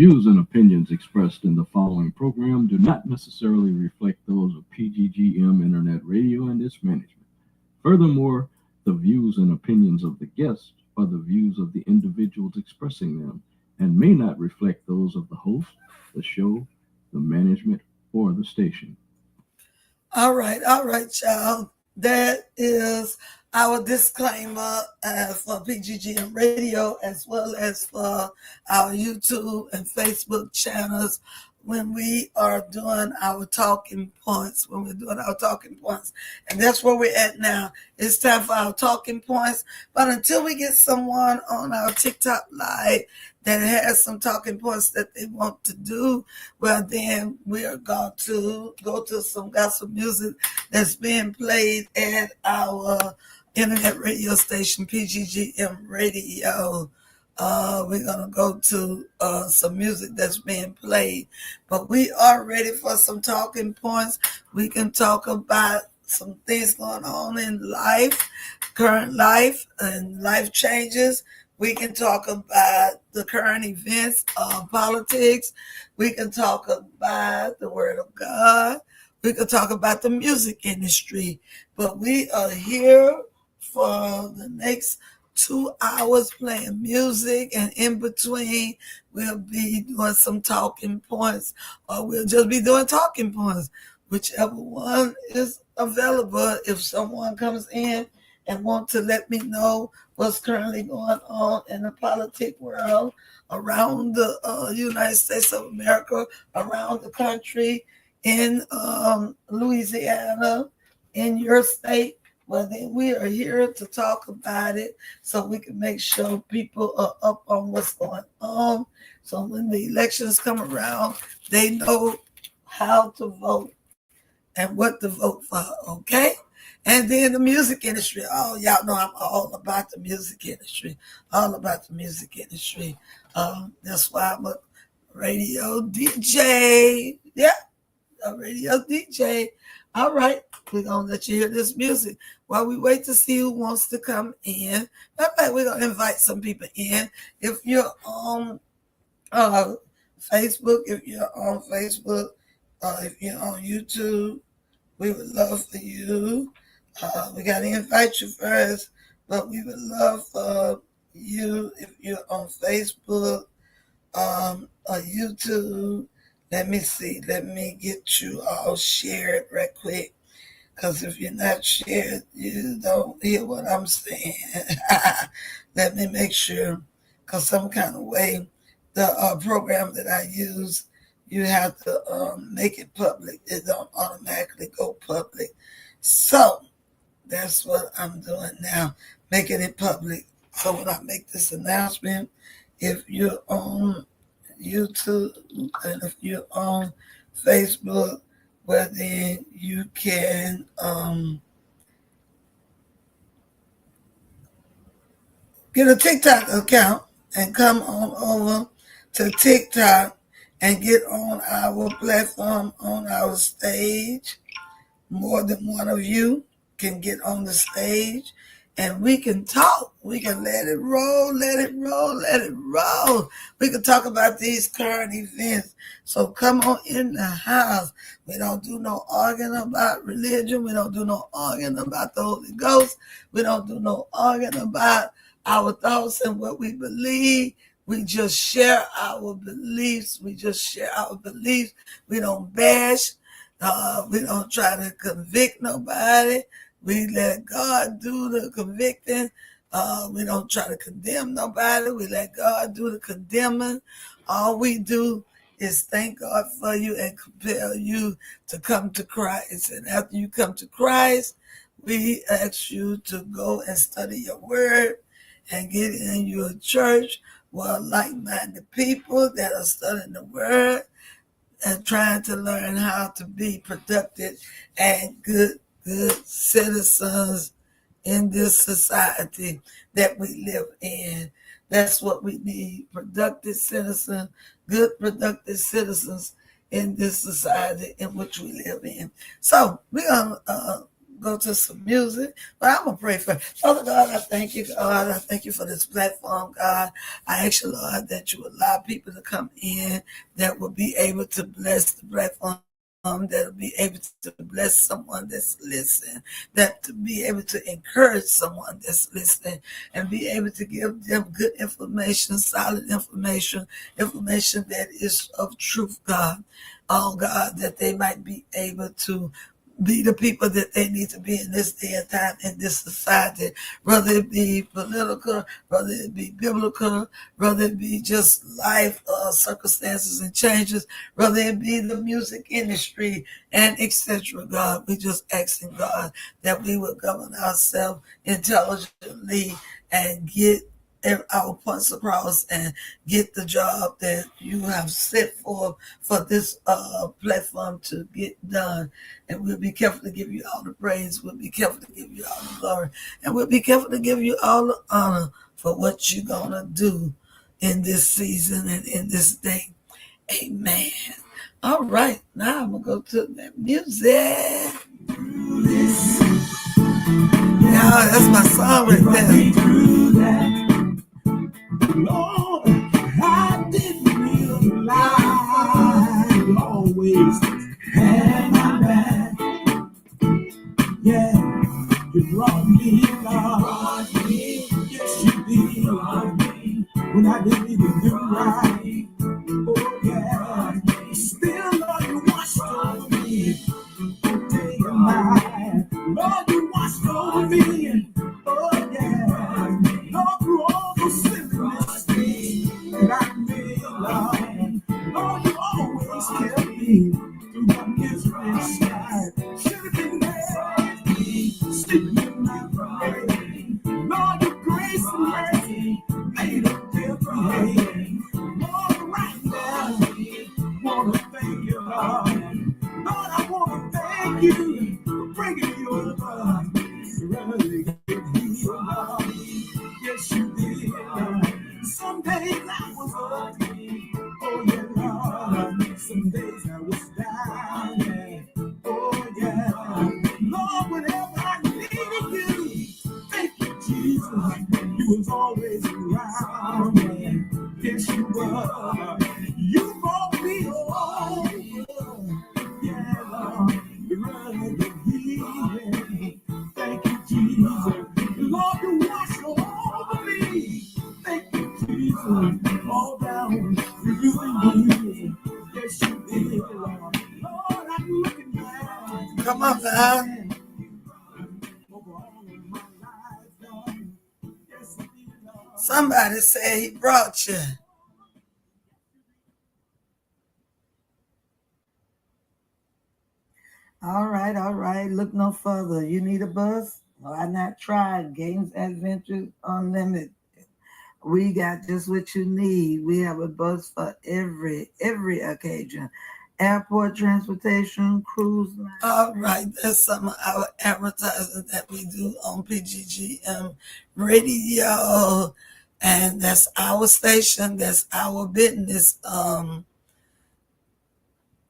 views and opinions expressed in the following program do not necessarily reflect those of PGGM Internet Radio and its management. Furthermore, the views and opinions of the guests are the views of the individuals expressing them and may not reflect those of the host, the show, the management, or the station. All right, child. That is our disclaimer for PGGM Radio as well as for our YouTube and Facebook channels when we are doing our talking points. When we're doing our talking points. And that's where we're at now. It's time for our talking points. But until we get someone on our TikTok live that has some talking points that they want to do, well, then we are going to go to some gospel music that's being played at our internet radio station, PGGM Radio. We're going to go to some music that's being played. But we are ready for some talking points. We can talk about some things going on in life, current life, and life changes. We can talk about the current events of politics. We can talk about the Word of God. We can talk about the music industry. But we are here for the next 2 hours playing music, and in between we'll be doing some talking points, or we'll just be doing talking points, whichever one is available. If someone comes in and want to let me know what's currently going on in the politic world around the United States of America, around the country, in Louisiana, in your state, well, then we are here to talk about it so we can make sure people are up on what's going on. So when the elections come around, they know how to vote and what to vote for, okay? And then the music industry. Oh, y'all know I'm all about the music industry. All about the music industry. That's why I'm a radio DJ. Yeah, a radio DJ. All right, we're going to let you hear this music while we wait to see who wants to come in. Matter of fact, we're going to invite some people in. If you're on uh, Facebook, if you're on YouTube, we would love for you. We got to invite you first, but we would love for you if you're on Facebook or YouTube. Let me see. Let me get you all shared right quick. Because if you're not shared, you don't hear what I'm saying. Let me make sure. Because some kind of way, the program that I use, you have to make it public. It don't automatically go public. So that's what I'm doing now, making it public. So when I make this announcement, if you're on YouTube and if you're on Facebook, well then you can get a TikTok account and come on over to TikTok and get on our platform, on our stage. More than one of you can get on the stage and we can talk. We can let it roll, let it roll, let it roll. We can talk about these current events. So come on in the house. We don't do no arguing about religion. We don't do no arguing about the Holy Ghost. We don't do no arguing about our thoughts and what we believe. We just share our beliefs. We just share our beliefs. We don't bash. We don't try to convict nobody. We let God do the convicting. We don't try to condemn nobody. We let God do the condemning. All we do is thank God for you and compel you to come to Christ. And after you come to Christ, we ask you to go and study your word and get in your church with like-minded people that are studying the word and trying to learn how to be productive and good citizens in this society that we live in. That's what we need, productive citizens, good productive citizens in this society in which we live in. So we're going to go go to some music, but I'm going to pray for Father God, I thank you, God. I thank you for this platform, God. I ask you, Lord, that you allow people to come in that will be able to bless the platform, that'll be able to bless someone that's listening, that to be able to encourage someone that's listening, and be able to give them good information, solid information, information that is of truth, God. Oh, God, that they might be able to be the people that they need to be in this day and time in this society, whether it be political, whether it be biblical, whether it be just life circumstances and changes, whether it be the music industry and etc. God, we just asking God that we would govern ourselves intelligently and get our points across and get the job that you have set for this platform to get done. And we'll be careful to give you all the praise. We'll be careful to give you all the glory. And we'll be careful to give you all the honor for what you're going to do in this season and in this day. Amen. All right. Now I'm going to go to the music. Yeah, that's my song right there. Lord, I didn't realize you always had my back. Yeah, you brought me love. Yes, you did. When I didn't even do right. Oh, yeah. Still, Lord, you watched over me day and night. Lord, you watched over me. Oh, yeah. Lord, through all the sinfulness that I made, Lord, you always kept me through my misery inside. Should have been there, sleeping in my grave. Lord, your grace and mercy made a difference. Lord, right now, wanna thank you, Lord. Lord, I wanna thank you for bringing me over. Really good heal, Lord. Yes, you did. Some days I was ugly. Oh, yeah, Lord. Some days I was down. Yeah. Oh, yeah. Lord, whenever I needed you, thank you, Jesus. You was always around. Yeah. Yes, you were. You brought me home. Yeah, Lord. Really good healing. Thank you, Jesus. Lord, you watch over me. Thank you, Jesus. All down through the years. Yes, you did, Lord. Lord, I'm looking back. Come on, man. Somebody say he brought you. All right, all right. Look no further. You need a bus? Why not try Games Adventures Unlimited? We got just what you need. We have a bus for every occasion. Airport transportation, cruise line. All right, that's some of our advertising that we do on PGGM Radio, and that's our station. That's our business.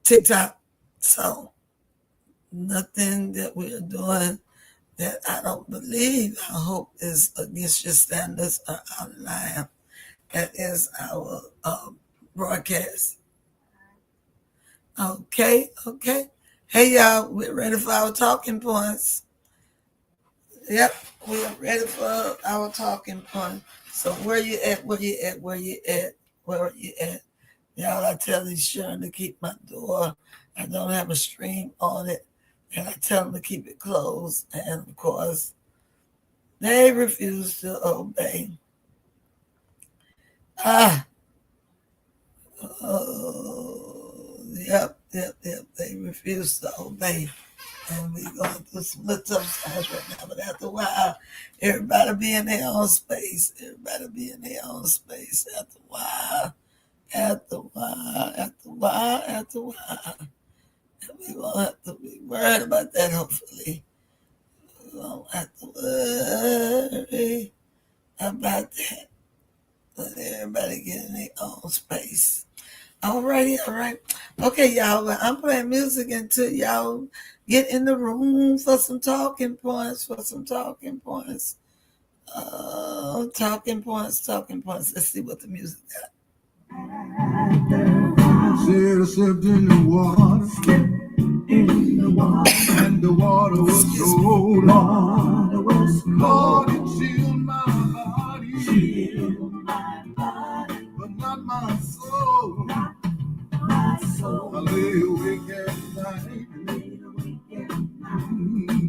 TikTok. So nothing that we're doing that I don't believe, I hope is against your standards or out of line. That is our broadcast. Okay. Hey, y'all, we're ready for our talking points. Yep, we are ready for our talking point. So where you at? Where are you at? Y'all, I tell these children to keep my door. I don't have a stream on it. And I tell them to keep it closed. And of course, they refuse to obey. Yep. They refuse to obey. And we're going through some little tough times right now. But after a while, everybody be in their own space. After a while. And we won't have to be worried about that, hopefully. We won't have to worry about that. Let everybody get in their own space. All right. Okay, y'all. Well, I'm playing music until y'all get in the room for some talking points, talking points. Let's see what the music got. Slipped in the water, and the water was so long. Lord, it chilled my body, but not my soul. I lay awake at night,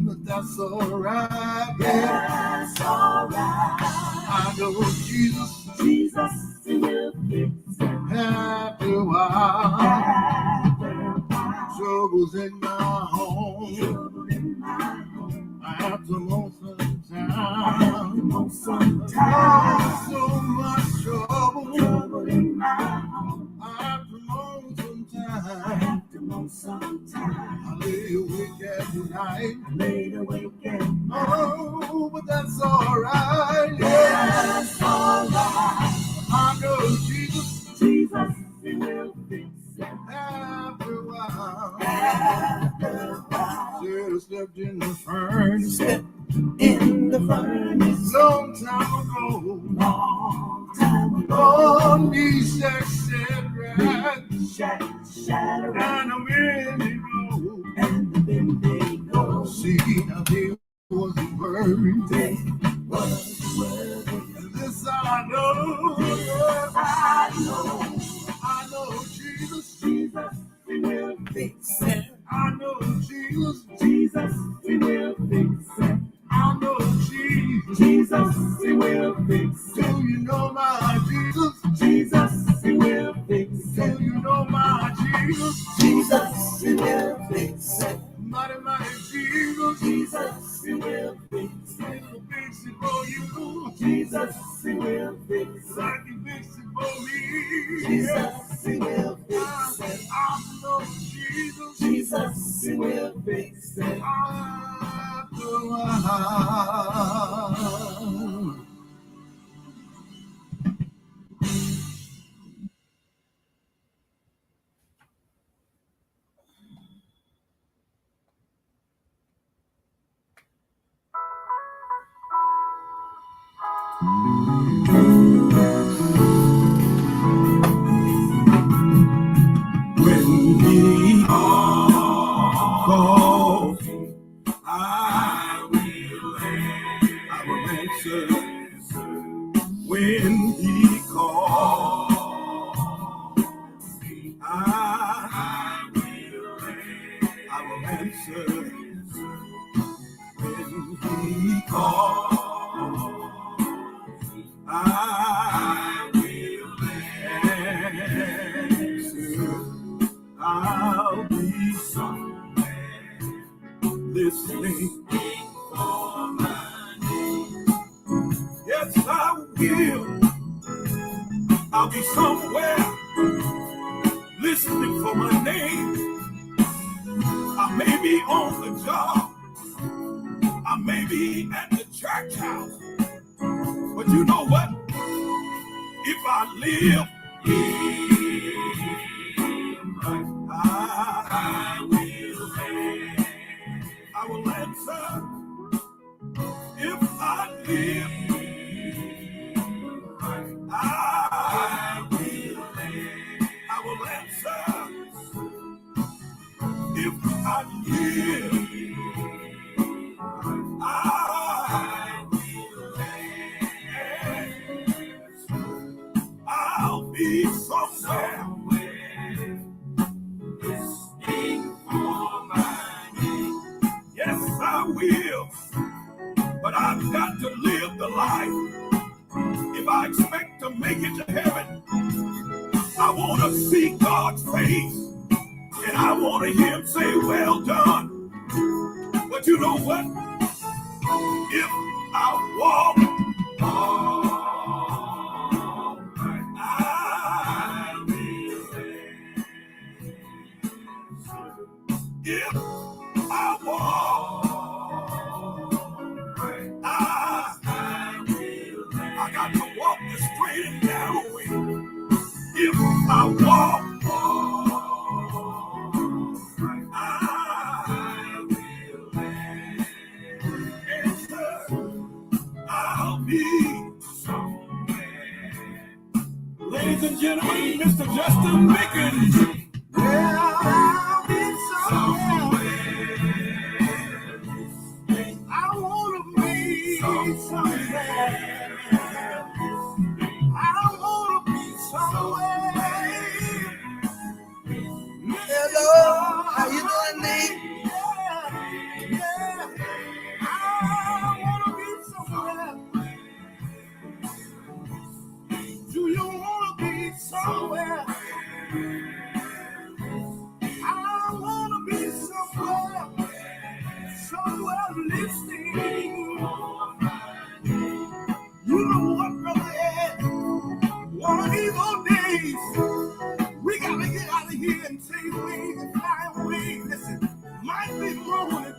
but that's alright. That's alright. I know Jesus will fix it. after a while. Troubles in my home. I have to mow some time. So much trouble in my home. I have to mow some time. I lay awake at night. Oh, but that's alright. That's alright. I know Jesus will fix it. after a while. Said I slept in the furnace. Long time ago. On these shacks shattered, and I'm in the road. See, now they wasn't worried. And this I know. I know Jesus will fix it. I know Jesus will fix it. I know Jesus will fix it. Do you know my Jesus? Will fix it. Do you know my Jesus? Will fix it. Mighty Jesus. Will fix it. He'll fix it for you. Will fix it. Like he fixed it for me. Will fix it. I know Jesus will fix it. After a while. When he calls, I will answer. When he calls, I will answer. When he calls, I will answer. I'll be somewhere listening for my name. Yes, I will. I'll be somewhere listening for my name. I may be on the job. I may be at the church house. But you know what? If I live, I will answer. If I live, I will answer. If I live, I will answer. I'll be somewhere listening for my name. Yes, I will. But I've got to live the life. If I expect to make it to heaven, I want to see God's face. And I want to hear him say, well done. But you know what? If I walk, I will answer. If I walk, I got to walk the straight and narrow way. If I walk, I and gentlemen, Mr. Justin Mickens. Well, I'll be somewhere. I want to be somewhere. I want to be somewhere. Hello, how you doing, Lee? Yeah. I want to be somewhere. Do you want to be somewhere? I want to be somewhere. Somewhere listening. You know what, brother Ed? One of these old days, we got to get out of here and take wings and fly away. Listen, might be rolling,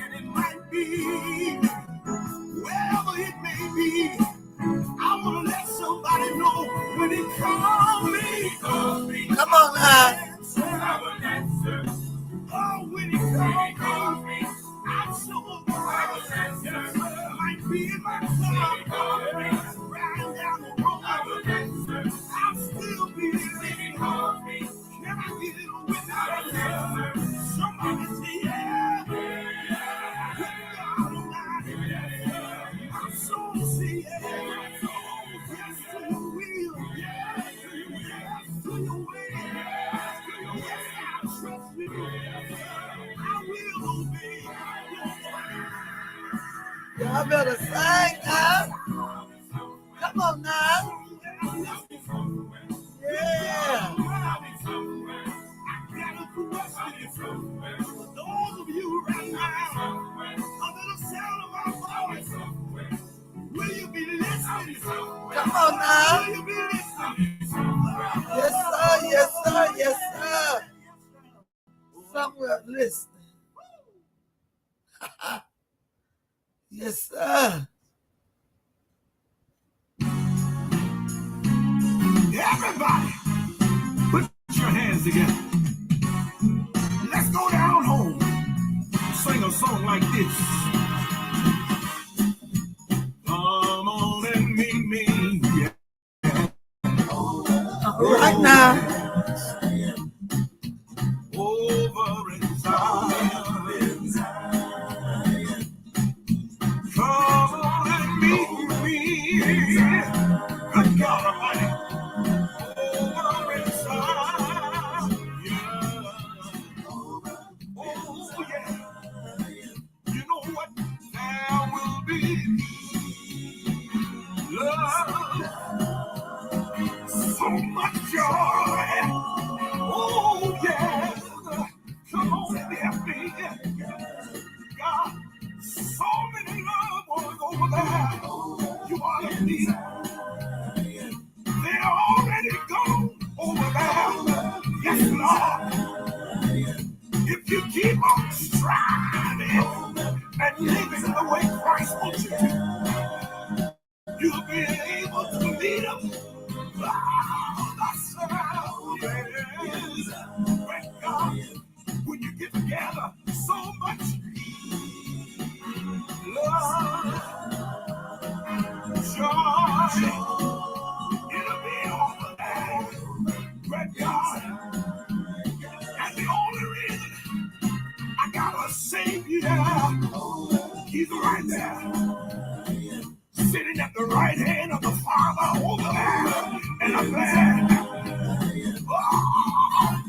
and it might be wherever it may be. I want to let somebody know when he calls me. Come on now. I will answer. Oh, when he calls me, I'm so answer. Might be in my car, riding down the road. I'll still be living. Can I get it without somebody say yeah? With God Almighty, my soul say yeah. Yes to your will. Yes to your way. Yes, I trust you. I will obey. Y'all better sing now. Come on now. Yeah. For those of you right now, under the sound of my voice, will you be listening? Come on now. Will you be listening? Yes, sir. Yes, sir. Yes, sir. Somewhere listening. Yes, sir. Everybody, put your hands together. Let's go down home. Sing a song like this. Come on and meet me. Yeah. Right now. Over in Zion. Come on and meet me. Good God Almighty. Over in Zion. Yeah. Oh, yeah. You know what? There will be love. So much joy. Oh, yeah. Come on and help me. God, so many loved ones over there. You ought to be. They're already gone over there. Yes, Lord. If you keep on striving and living the way Christ wants you to, you'll be able to lead them. Thank God, when you get together, so much love, joy, it'll be over there. Thank God, and the only reason I got a Savior, He's right there, sitting at the right hand of the Father over there, and I'm glad. Oh,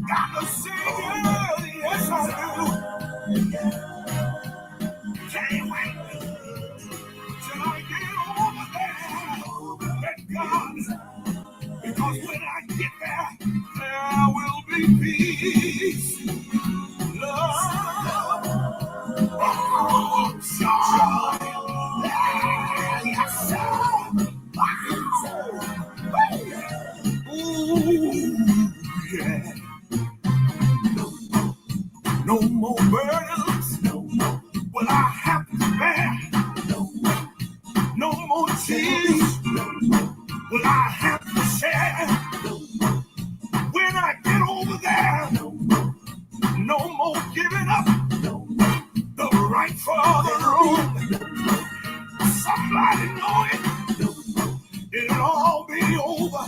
got a Savior, yes I do. Can't wait till I get over there. Thank God, because when I get there, there will be peace, love, oh, joy. Yeah, yes, sir. Wow. Ooh, yeah. No more burdens. Will I have to bear? No more tears. Will I have to share? When I get over there, no more giving up the right for the wrong. Somebody know it. It'll all be over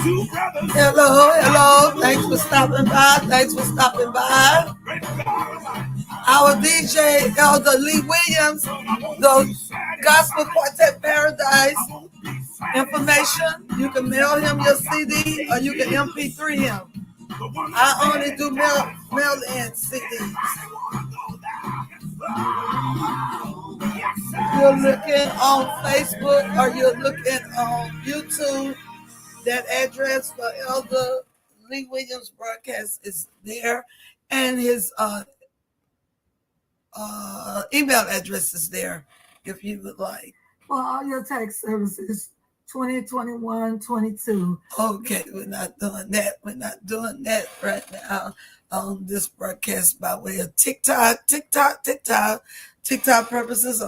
two brothers. Hello. Thanks for stopping by. Our DJ, Elder Lee Williams, the Gospel Quartet Paradise. Information, you can mail him your CD or you can MP3 him. I only do mail-in CDs. You're looking on Facebook or you're looking on YouTube. That address for Elder Lee Williams broadcast is there, and his email address is there if you would like. For all your text services, 2021-22. Okay, we're not doing that right now on this broadcast by way of TikTok purposes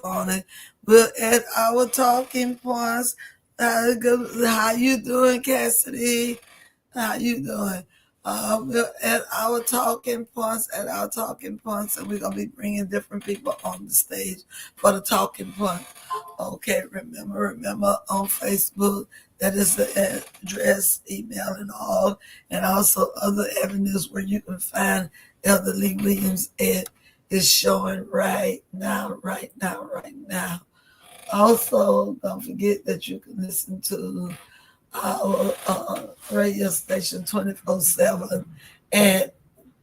only. We'll add our talking points. How you doing, Cassidy? How you doing? We'll add our talking points, and we're going to be bringing different people on the stage for the talking point. Okay, remember on Facebook, that is the address, email, and all, and also other avenues where you can find Elder Lee Williams. It is showing right now. Also, don't forget that you can listen to our radio station 24/7 and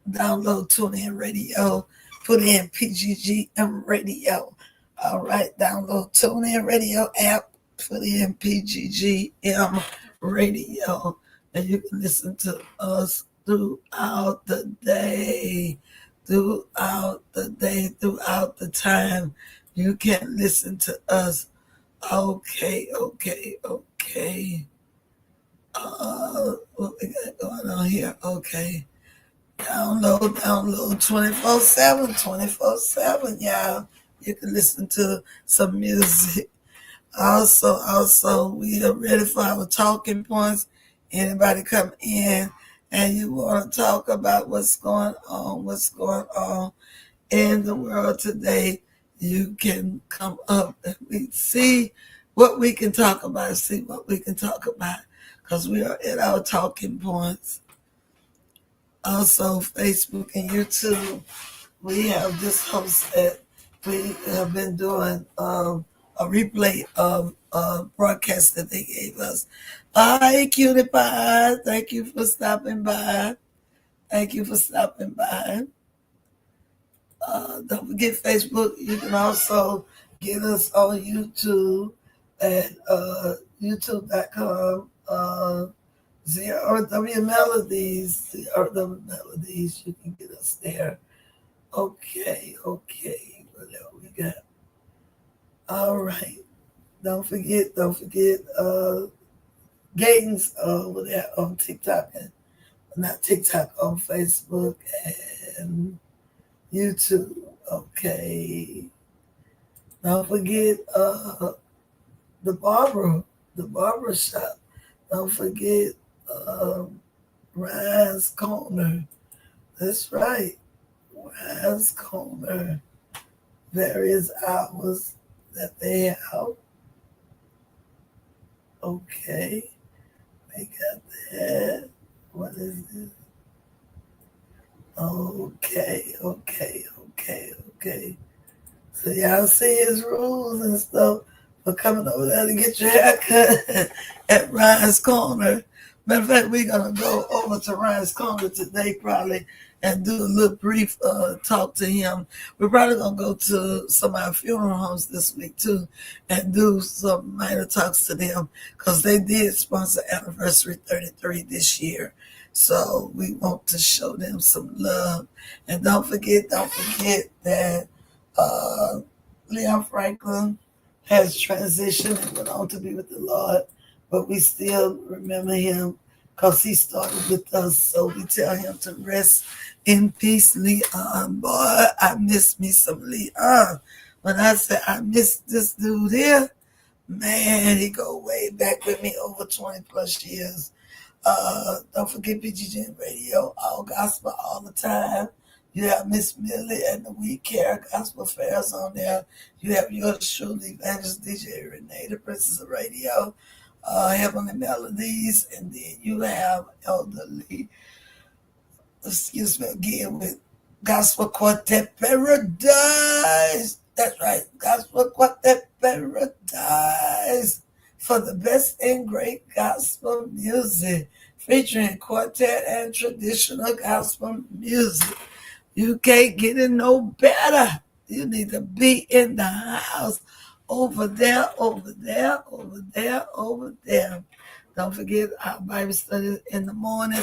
download TuneIn Radio. Put in PGGM Radio. All right, download TuneIn Radio app. Put in PGGM Radio, and you can listen to us throughout the day. Throughout the time. You can listen to us. Okay. What we got going on here? Okay. Download 24/7, y'all. You can listen to some music. Also, we are ready for our talking points. Anybody come in and you want to talk about what's going on in the world today, you can come up and we see what we can talk about, because we are at our talking points. Also, Facebook and YouTube, we have this host that we have been doing a replay of broadcast that they gave us. Hi, Cutie Pie. Thank you for stopping by. Don't forget Facebook. You can also get us on YouTube at youtube.com ZRW Melodies. You can get us there. Okay. What else we got? All right. Don't forget Gaines over there on TikTok, and not TikTok, on Facebook and YouTube. Okay. Don't forget the barber shop. Don't forget Ryan's Corner. That's right. Ryan's Corner. Various hours that they have. Okay. They got that. What is this? Okay. So y'all see his rules and stuff for coming over there to get your haircut at Ryan's Corner. Matter of fact, we're going to go over to Ryan's Corner today probably and do a little brief talk to him. We're probably going to go to some of our funeral homes this week too and do some minor talks to them, because they did sponsor Anniversary 33 this year. So we want to show them some love. And don't forget that Leon Franklin has transitioned and went on to be with the Lord, but we still remember him because he started with us. So we tell him to rest in peace, Leon. Boy, I miss me some Leon. When I say I miss this dude here, man, he go way back with me over 20 plus years. Don't forget PGGN Radio, all gospel all the time. You have Miss Millie and the We Care Gospel Fairs on there. You have yours truly, Evangelist DJ Renee, the Princess of Radio. Heavenly Melodies, and then you have Elderly, excuse me, again with Gospel Quartet Paradise. That's right, Gospel Quartet Paradise for the best and great gospel music, featuring quartet and traditional gospel music. You can't get it no better. You need to be in the house over there, over there, over there, over there. Don't forget our Bible studies in the morning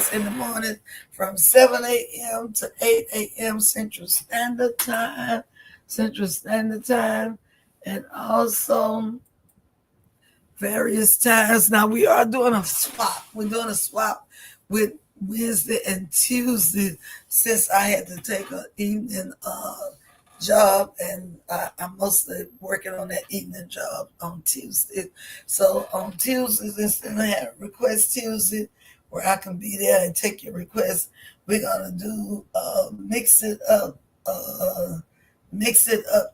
from 7 a.m. to 8 a.m. Central Standard Time. And also various times. Now we are doing a swap. We're doing a swap with Wednesday and Tuesday since I had to take an evening job, and I'm mostly working on that evening job on Tuesday. So on Tuesdays, instead of having Request Tuesday, where I can be there and take your requests, we're gonna do mix it up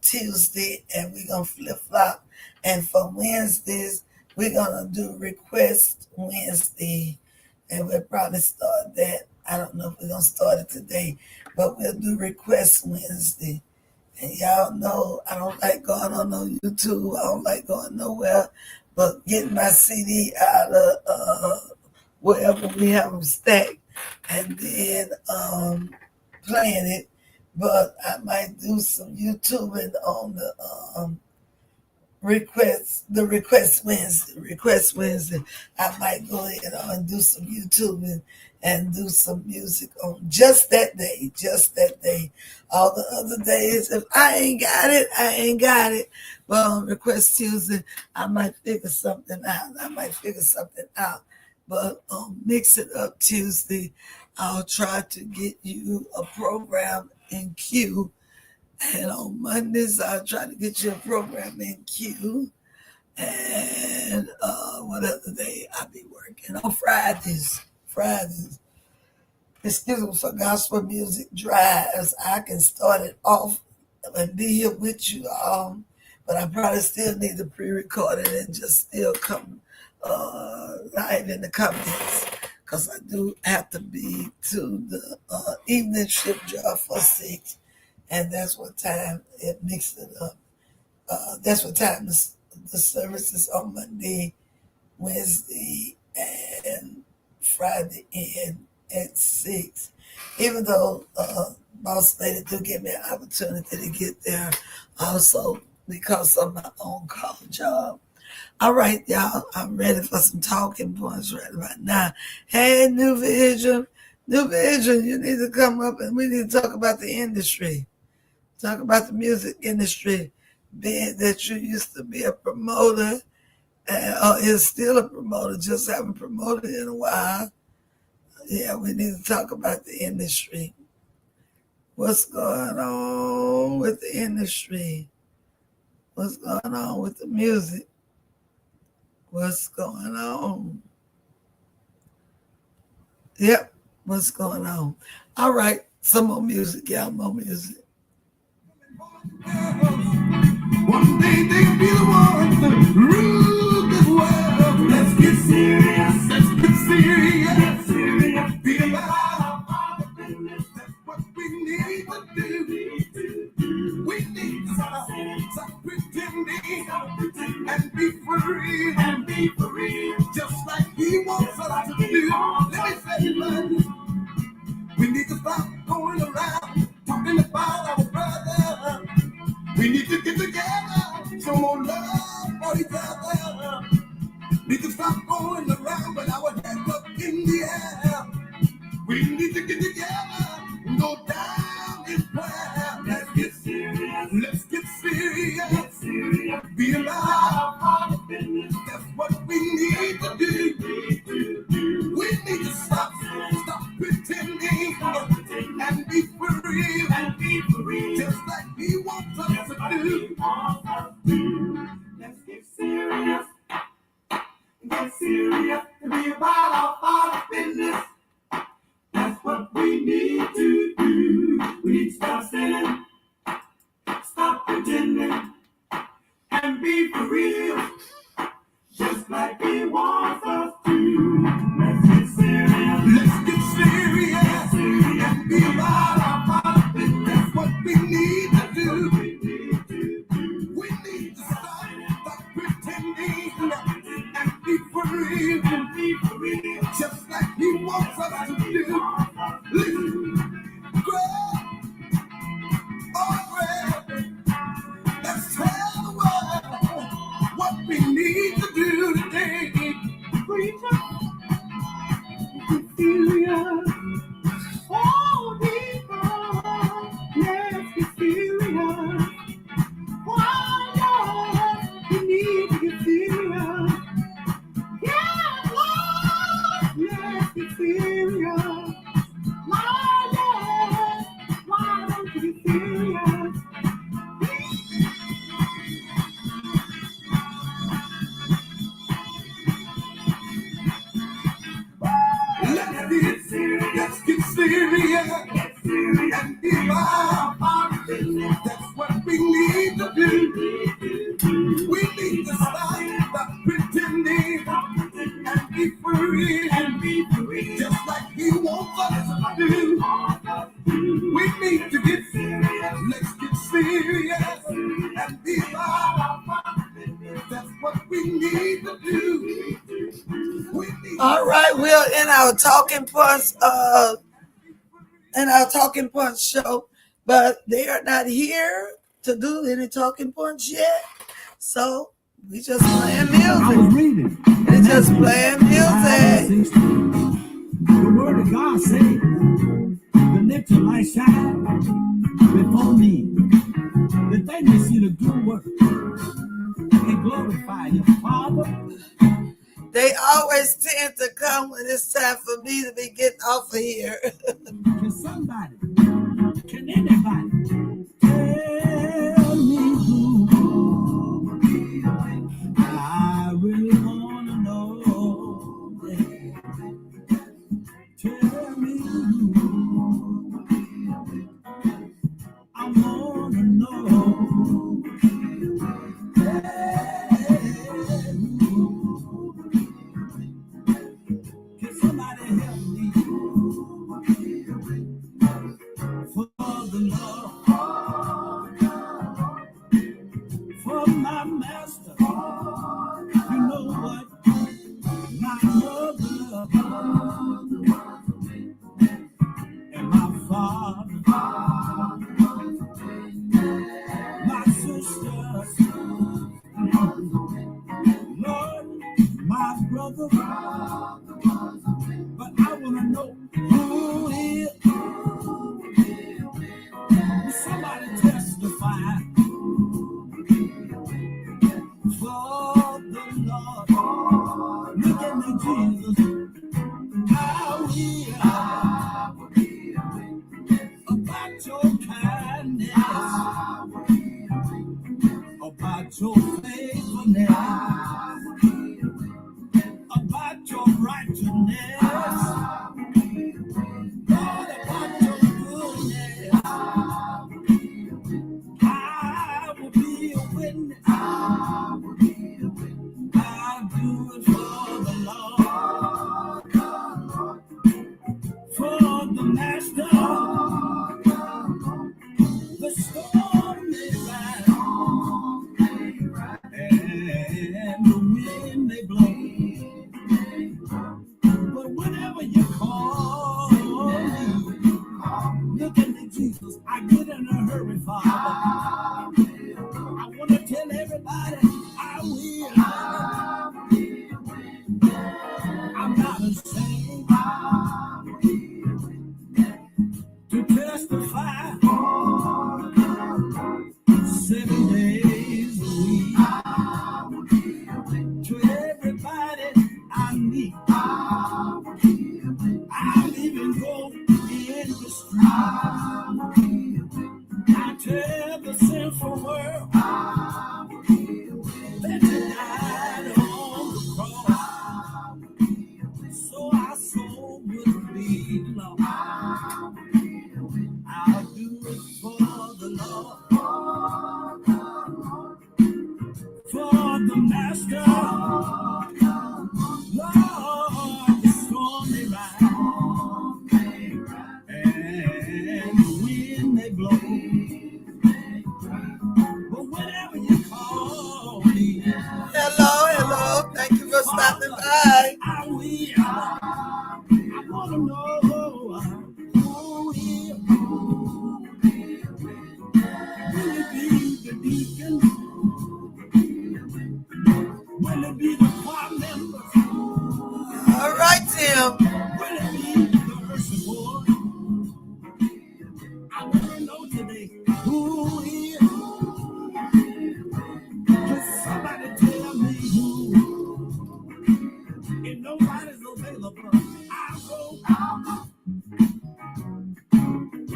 Tuesday, and we're gonna flip flop. And for Wednesdays, we're gonna do Request Wednesday, and we'll probably start that. I don't know if we're gonna start it today, but we'll do Request Wednesday. And y'all know I don't like going on no YouTube. I don't like going nowhere but getting my CD out of wherever we have them stacked, and then playing it. But I might do some YouTubing on the Request Wednesday. I might go ahead and do some YouTubing and do some music on just that day. All the other days, if I ain't got it. But on Request Tuesday, I might figure something out. But on Mix It Up Tuesday, I'll try to get you a program in queue. And on Mondays, I'll try to get you a program in queue. And what other day I'll be working? On Fridays. Excuse me, for gospel music drives. I can start it off and be here with you all, but I probably still need to pre-record it and just still come live in the comments, because I do have to be to the evening shift job for 6. And that's what time it mixed it up. That's what time the services on Monday, Wednesday, and Friday end at 6. Even though Boss Lady do give me an opportunity to get there also because of my own call job. All right, y'all, I'm ready for some talking points right about now. Hey, New Vision, you need to come up and we need to talk about the industry. Talk about the music industry, being that you used to be a promoter, or is still a promoter, just haven't promoted in a while. Yeah, we need to talk about the industry. What's going on with the industry? What's going on with the music? What's going on? Yep, what's going on? All right, some more music, y'all, more music. One day they'll be the ones that rule this world. Let's get serious. Be about our business. That's what we need to do. We need to stop pretending and be for real. Just like he wants us to do. Let me say it like this. We need to stop going around talking about our brother. We need to get together, some more love for each other. Need to stop going around with our hands up in the air. We need to get together and go down in prayer. Let's get serious. Be about our business. That's what we need to do. We need to stop pretending and be for real. Just like he wants us to do. Let's get serious. To be about our Father's business. That's what we need to do. We need to stop sinning, stop pretending, and be for real. Just just like He wants us to. Let's get serious. Let's get serious. And be about our Father. That's what we need to do. We need to stop pretending and be for real. Just like He wants us to do. Listen, grow, oh, grow. Let's tell the world what we need to do today. Preacher, be serious. Oh, people, let's get serious. Why, Lord, we need to get serious. Yeah, Lord, let's get serious. My Lord, why don't you get serious? Let's get serious and be about business. That's what we need to do. We need to stop pretending and be for real. Just like He wants us to do. We need to get serious. Let's get serious and be about business. That's what we need to do. All right, we're in our talking points show, but they are not here to do any talking points yet. So we just playing music. I was reading. We just playing music. The word of God says, "The let your light shine before me, that they may see the good work and glorify your Father." They always tend to come when it's time for me to be getting off of here. Can somebody, can anybody tell me who? I really want to know. Tell me who. I want to know. Can somebody help me? For the love, for my master. You know what? My mother and my father, my sisters, Lord, my brother. But I want to know who is. Somebody testify for the Lord. Look at me, Jesus. How we are about your kindness, about your faithfulness, about your righteousness, Lord, about your goodness. I will be a witness. I'll do it for the Lord, for the Master. The storm may rise and the wind may blow, but whenever you call me, look at me, Jesus. I get in a hurry, Father. I want to tell everybody I will. I'm not ashamed to testify 7 days a week to everybody I meet. I'll even go in the street. I tell the sinful world that you died on the cross, so our soul would be lost. I'll do it for the Lord, for the Master. right. I want to know who here. Will it be the deacon? Will it be the choir members? All right, Tim. Will it be the worship board? I want to know today who here. Can somebody tell me who? If nobody's available, I'll go.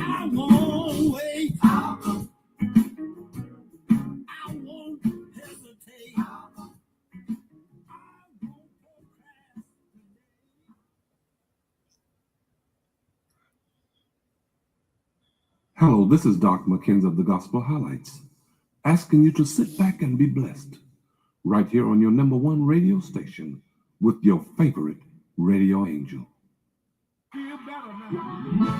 I won't wait. I won't hesitate. I won't procrastinate. Hello, this is Doc McKenzie of the Gospel Highlights, asking you to sit back and be blessed right here on your number one radio station with your favorite radio angel. Feel better now.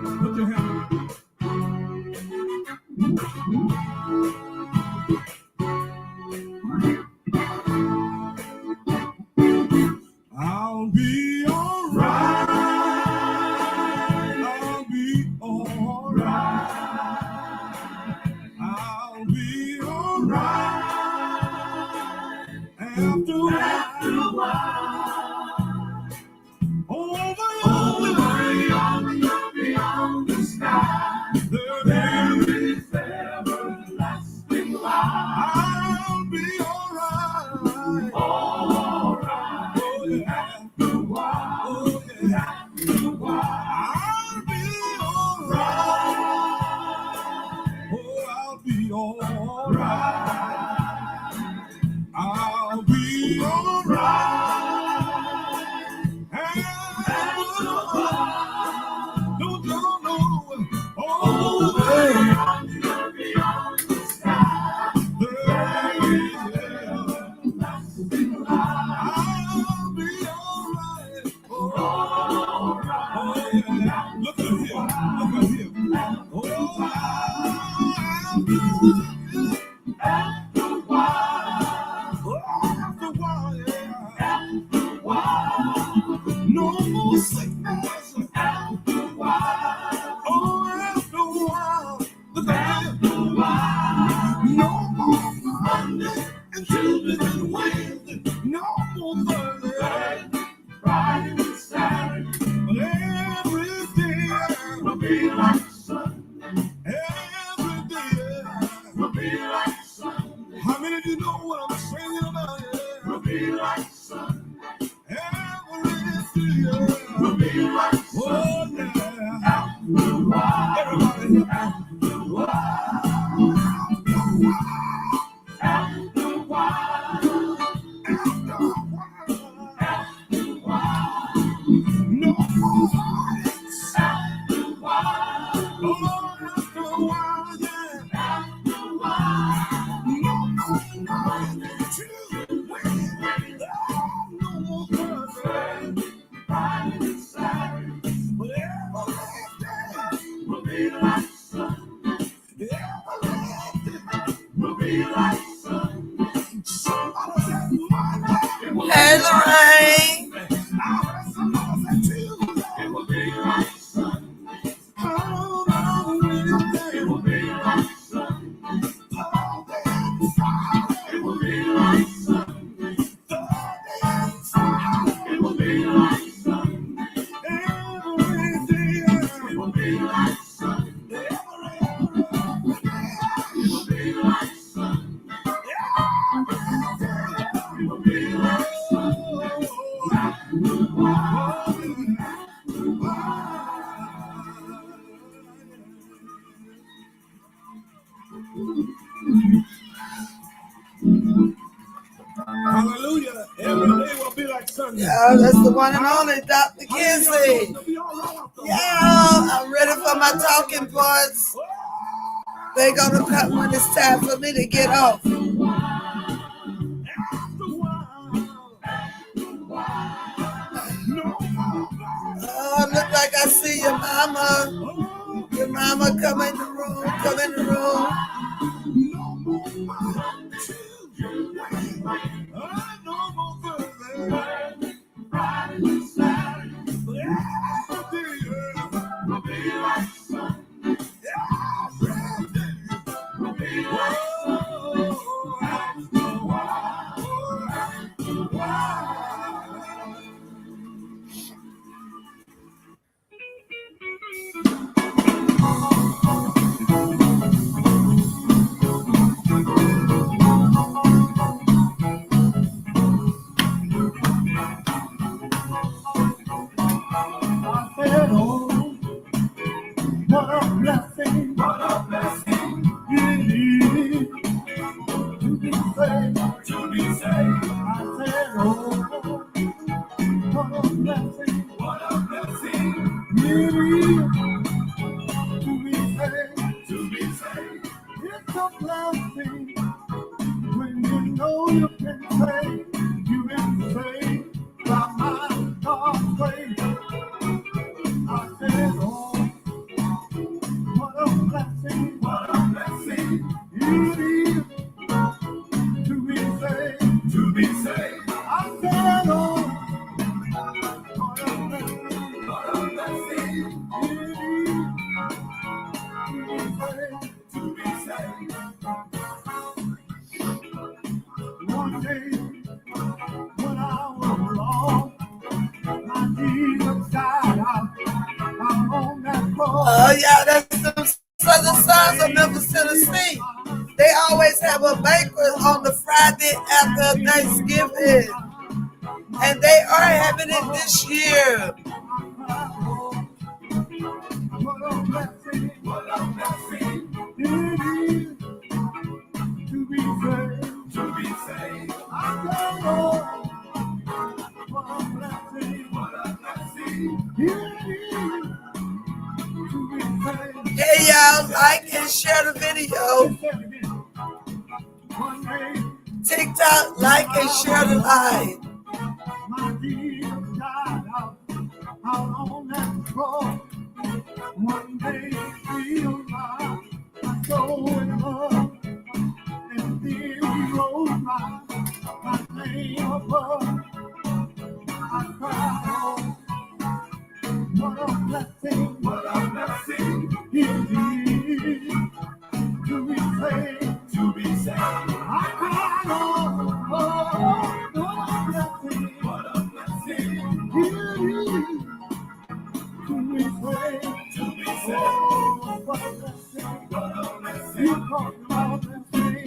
Put your hand up. I'll be alright. I'll be alright. I'll be alright. After a while. Over beyond the sky. There is everlasting light. I'll be alright. Alright. Oh yeah. After a while. Oh yeah. After a while. I'll be alright. Oh, I'll be alright. I'll be alright. Don't you know? Oh, beyond the sky, there is everlasting light. I'll be alright. Alright. Oh, yeah. Look at here. Look at here. Oh, I'll be after a while. Oh, after a while, yeah. After a while. No more sickness. After a while. Oh, after a while. Look at here. No more Monday and Tuesday and Wednesday. No more Thursday, Friday and Saturday. But every day will be like Sunday. Every day will be like Sunday. How many of you know what I'm singing about? Yeah. Will be like Sunday. Every day will be like Sunday. Oh, yeah. After a while. Everybody here. After a while. After a while. After a while. After a while. No more fights. After a while. Oh, after a while, yeah. After a while. No more Monday, Tuesday, Wednesday. No more Thursday, Friday and Saturday. But every day will be like Sunday. Every day will be like Sunday. Somebody said Monday. It will Hey, be Lorraine. I heard somebody say Tuesday. It will be like Sunday. Oh, Wednesday. It will be like Sunday. Thursday and Friday. It will be like Sunday. Thursday and Friday. It will be like Sunday. Every day. It will be like Sunday. Every day. It will be like Sunday. It will be like Hallelujah. Every day will be like Sunday. Yeah, that's the one and only Dr. Kinsey. Yeah, I'm ready for my talking points. They're going to come when it's time for me to get off. Oh, look like I see your mama. Your mama come in the room, come in the room. Yeah, that's the Southern Sons of Memphis, Tennessee. They always have a banquet on the Friday after Thanksgiving, and they are having it this year. Hey y'all, like and share the video. TikTok, like and share the live. One day realize I'm so in love, and then he wrote my name above. I cried, oh, what a blessing indeed to be saved. I cried, oh, what a blessing indeed to be saved. Oh, what a blessing. You talk about a blessing.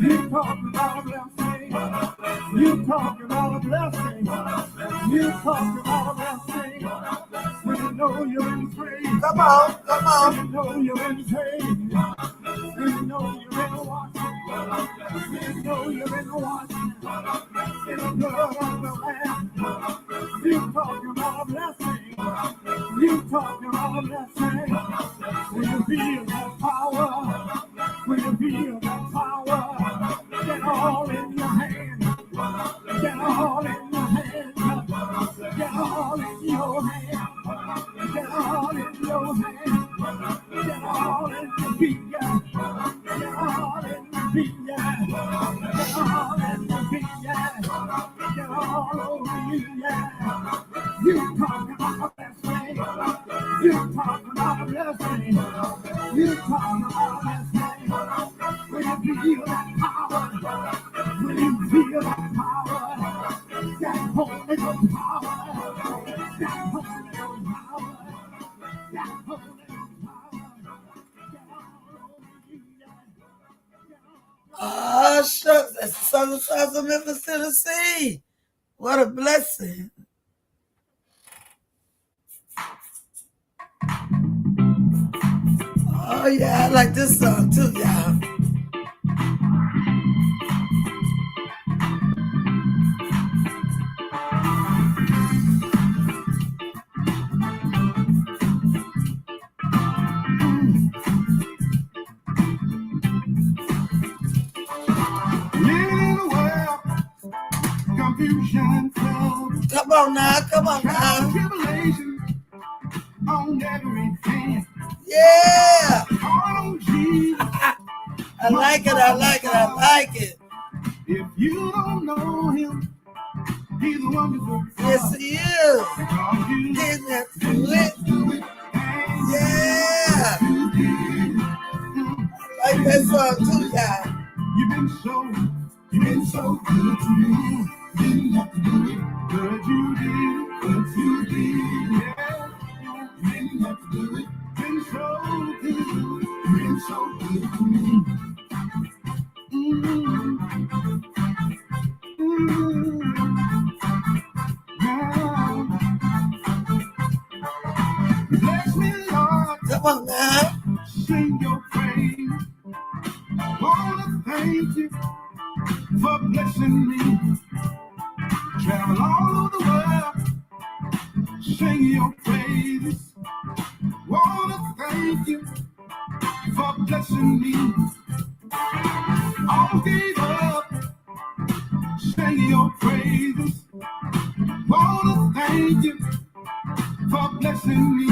You talk about a blessing. You talk about a blessing. You talk about a blessing. When you know you're in praise. Come on, come on. When you know you're in praise. When you know you're in watching. When you know you're in watching. In the blood of the Lamb. You talk about a blessing. You talk about a blessing. When you feel that power. When you feel that power. Get all in your hand. Get all in your hand. Get all in your hand. Get all in your hand. Get all in the beat. Get all in the beat. Get all in the beat. Get all over you. You talk about a blessing. You talk about a blessing. You talk about a blessing. When you feel that power. When you feel that power. That Holy Ghost power. That Holy Ghost power. That Holy Ghost power. Oh, shucks. That's the Southern Sons of Memphis, Tennessee. What a blessing. Oh, yeah, I like this song too, y'all. Confusion. Come on now, come on now. Tribulation on every hand. Yeah. I like it, I like it, I like it. If you don't know him, he's a wonderful. Yes, he is. He's that good. Yeah. I like that song too, y'all. You've been so You've been so good to me. Didn't have to do it, but you did. But you did, yeah. You didn't have to do it. Been so good. You've been so good to me. Yeah. Bless me, Lord. Come on now. Sing your praise. Wanna thank you for blessing me. Travel all over the world. Sing your praises. Wanna thank you for blessing me. All gave up. Sing your praises. Wanna thank you for blessing me.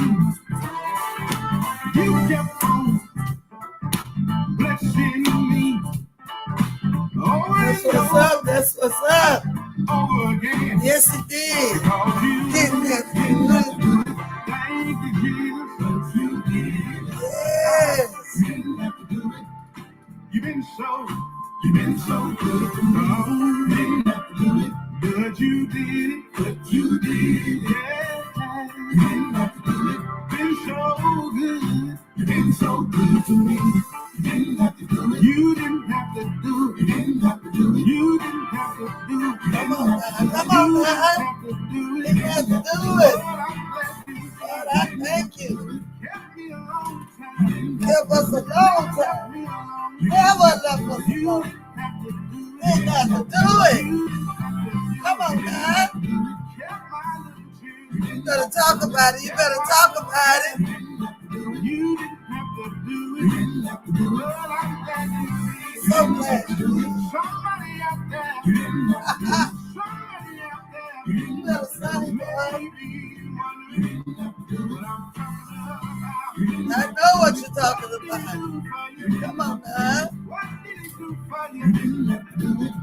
You kept on blessing me. Over That's and what's up. That's what's up. over again. Yes, it did. Because you Didn't have to do it. thank you, Jesus, that you did. Yes. You didn't have to do it. You've been so good. Oh, you didn't have to do it, but you did it. But you did, yeah. You didn't have to do it. Been so good. You've been so good to me. You didn't have to do it. You didn't have to do it. You didn't have to do it. You didn't have to do it. Come on now. Come on You now. didn't have to do it. Didn't have to do it. Lord, Lord, I bless you. I thank you. Kept me a long time. Kept us a long time. Me a long Never left us You alone. didn't have to do it. Didn't have to do it. You didn't have to do it. Come on now. Kept my little children. You better talk about it. You better talk about it. You didn't have to do it. You didn't have to do it. Well, I'm glad you did. So glad. Somebody out there. You didn't have to do it. Somebody out there. You better sign it, boy. Maybe wondering what I'm talking about. I know what you're talking about. Come on now. What did he do for you?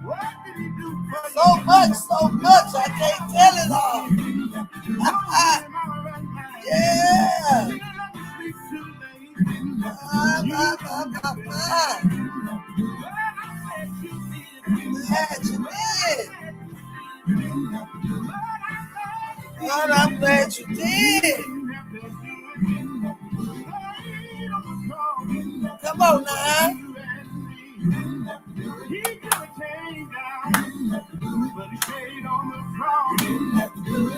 What did he do for you? So much. I can't tell it all. Yeah. Glad you did. God, I'm glad you did. Come on now. He could have came down, but he stayed on the cross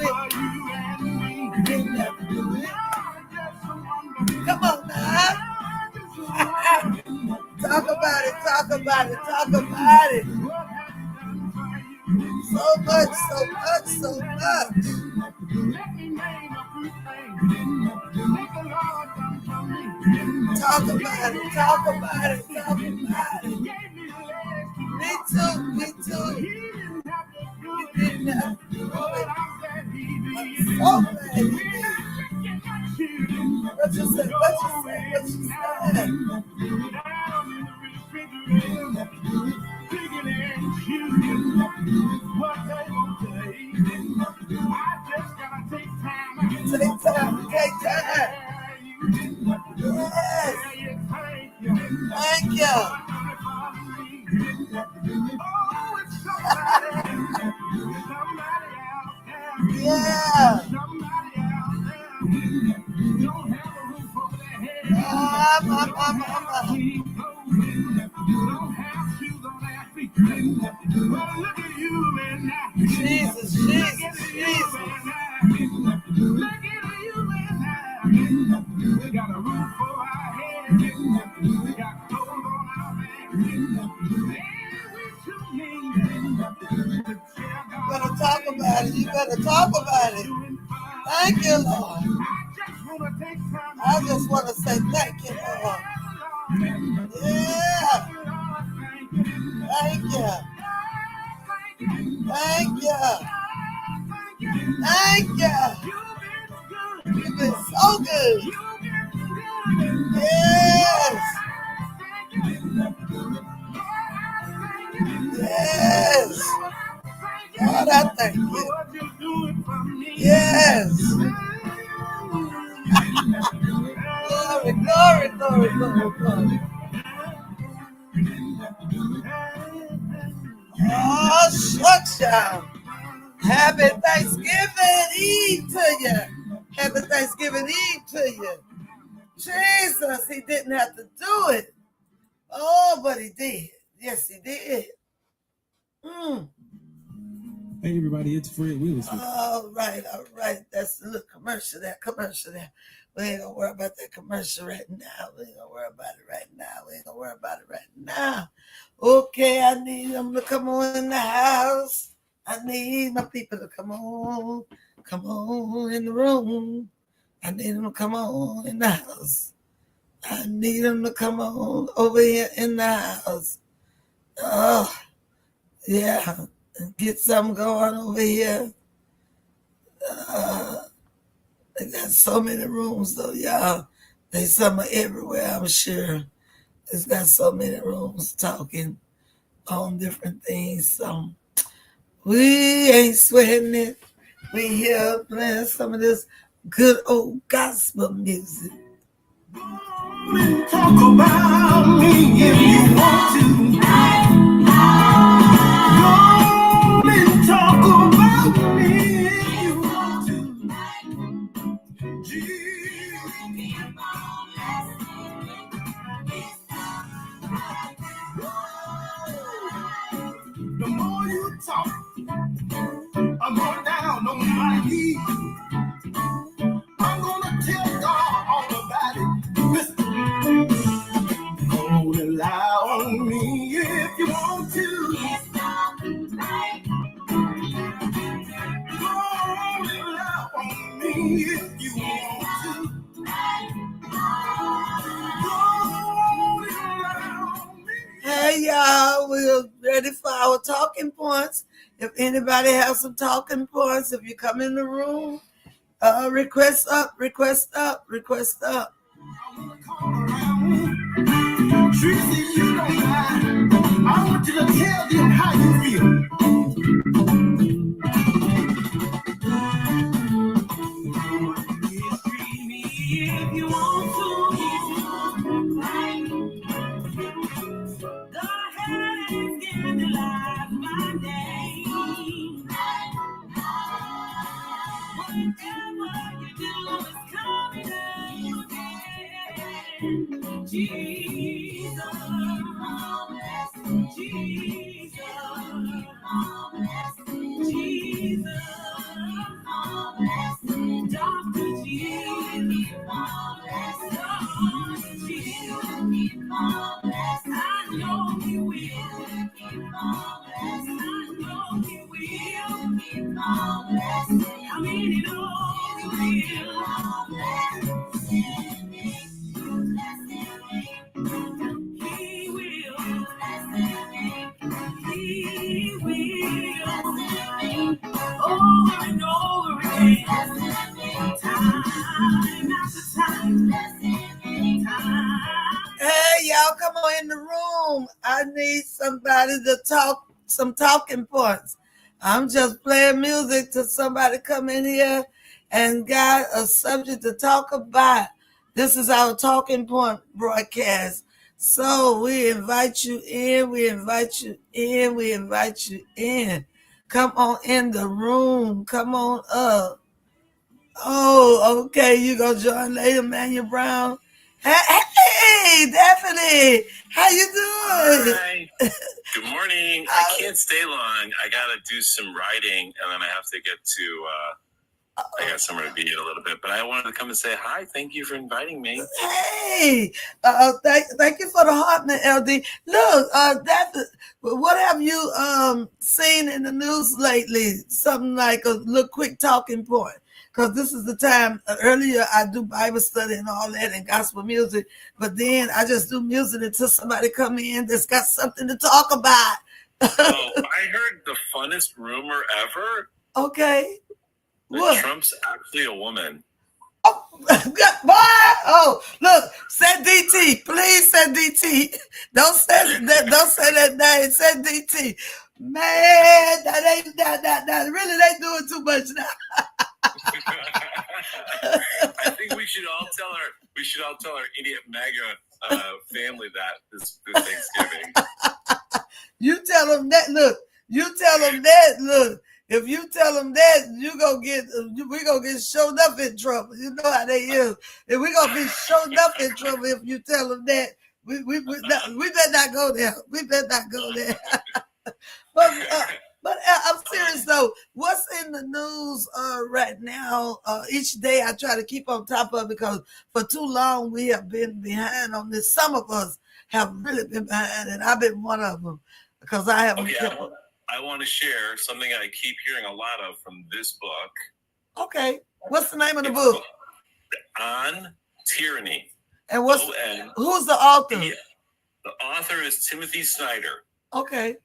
for you and me. Come on now. Talk about it. Talk about it. Talk about it. So much. So much. So much. Let me name a few things. Let the Lord come to me. Talk about it. Talk about it. Talk about it. Gave me legs to Me too. Me He too. didn't have to do it, Didn't have to do but it. I'm glad he did. So glad you When did. I look at my children, What you said? What you said? What you said? down in the refrigerator, digging and shooting what they gon' take. I just gotta take time out. Take time. Take time. Yes. Thank you. Thank you. Oh, it's somebody out there. Yeah. Somebody out there. Don't have a roof over their head. Mama. Don't have shoes on their feet. But look at you and I. Jesus. Look at you and I. Look at you and I. We got a roof over our head. We got clothes on our back. And we too mean to share You better talk about it. You better talk about it. Thank you, Lord. I just want to say thank you, Lord. Yeah. Thank you. Thank you. Thank you. You've been so good. Yes. Yes. God, I thank you. Yes. Glory. Oh, shucks, y'all. Happy Thanksgiving Eve to you. Happy Thanksgiving Eve to you. Jesus, he didn't have to do it. Oh, but he did. Yes, he did. Hey everybody, it's Fred Willis. All right. That's a little commercial there. We ain't gonna worry about that commercial right now. Okay, I need them to come on in the house. I need my people to come on in the room. I need them to come on in the house. I need them to come on over here in the house. Oh, yeah. Get something going over here. They got so many rooms though, y'all. They some everywhere, I'm sure. It's got so many rooms talking on different things. So we ain't sweating it. We here playing some of this good old gospel music. Talk about me if you want to. Go and talk about me if you want to. The more you talk, I'm more down on my knees. I'm gonna tell God all about it. Listen, go and lie on me if you want to. Go and lie on me if you want to. Hey y'all, we're ready for our talking points. If anybody has some talking points, if you come in the room, request up. Tracy, you don't mind. I want you to tell them how you feel. Treat me if you want to. Go ahead and scandalize my name. Whatever you do is coming again. Jesus, Dr. Jesus, I know he will. I mean, you know he will. He will. Over and over again. Time after time. Hey y'all, come on in the room. I need somebody to talk some talking points. I'm just playing music till somebody come in here and got a subject to talk about. This is our talking point broadcast. So we invite you in. Come on in the room. Come on up. Oh, okay. You gonna join Lady Manuel Brown? Hey, Daphne, how you doing? Hi. Good morning. I can't stay long. I gotta do some writing, and then I have to get to. I got somewhere to be in a little bit, but I wanted to come and say hi. Thank you for inviting me. Hey, thank you for the heart, LD. Look, what have you seen in the news lately? Something like a little quick talking point. Because this is the time, earlier I do Bible study and all that and gospel music, but then I just do music until somebody come in that's got something to talk about. Oh, I heard the funnest rumor ever. Okay. That What? Trump's actually a woman. Oh, boy! Oh, look, say DT. Please say DT. Don't say that name. Say DT. Man, that ain't that. Really, they doing too much now. I think we should all tell our idiot MAGA family that this Thanksgiving. You tell them that. Look, You tell them that. Look, if you tell them that, we gonna get shown up in trouble. You know how they is. And we gonna be shown up in trouble if you tell them that. We better not go there. We better not go there. But I'm serious though. What's in the news right now? Each day I try to keep on top of it because for too long we have been behind on this. Some of us have really been behind, and I've been one of them because I haven't. Okay, I want to share something I keep hearing a lot of from this book. Okay, what's the name of the book? On Tyranny. And who's the author? The author is Timothy Snyder. Okay.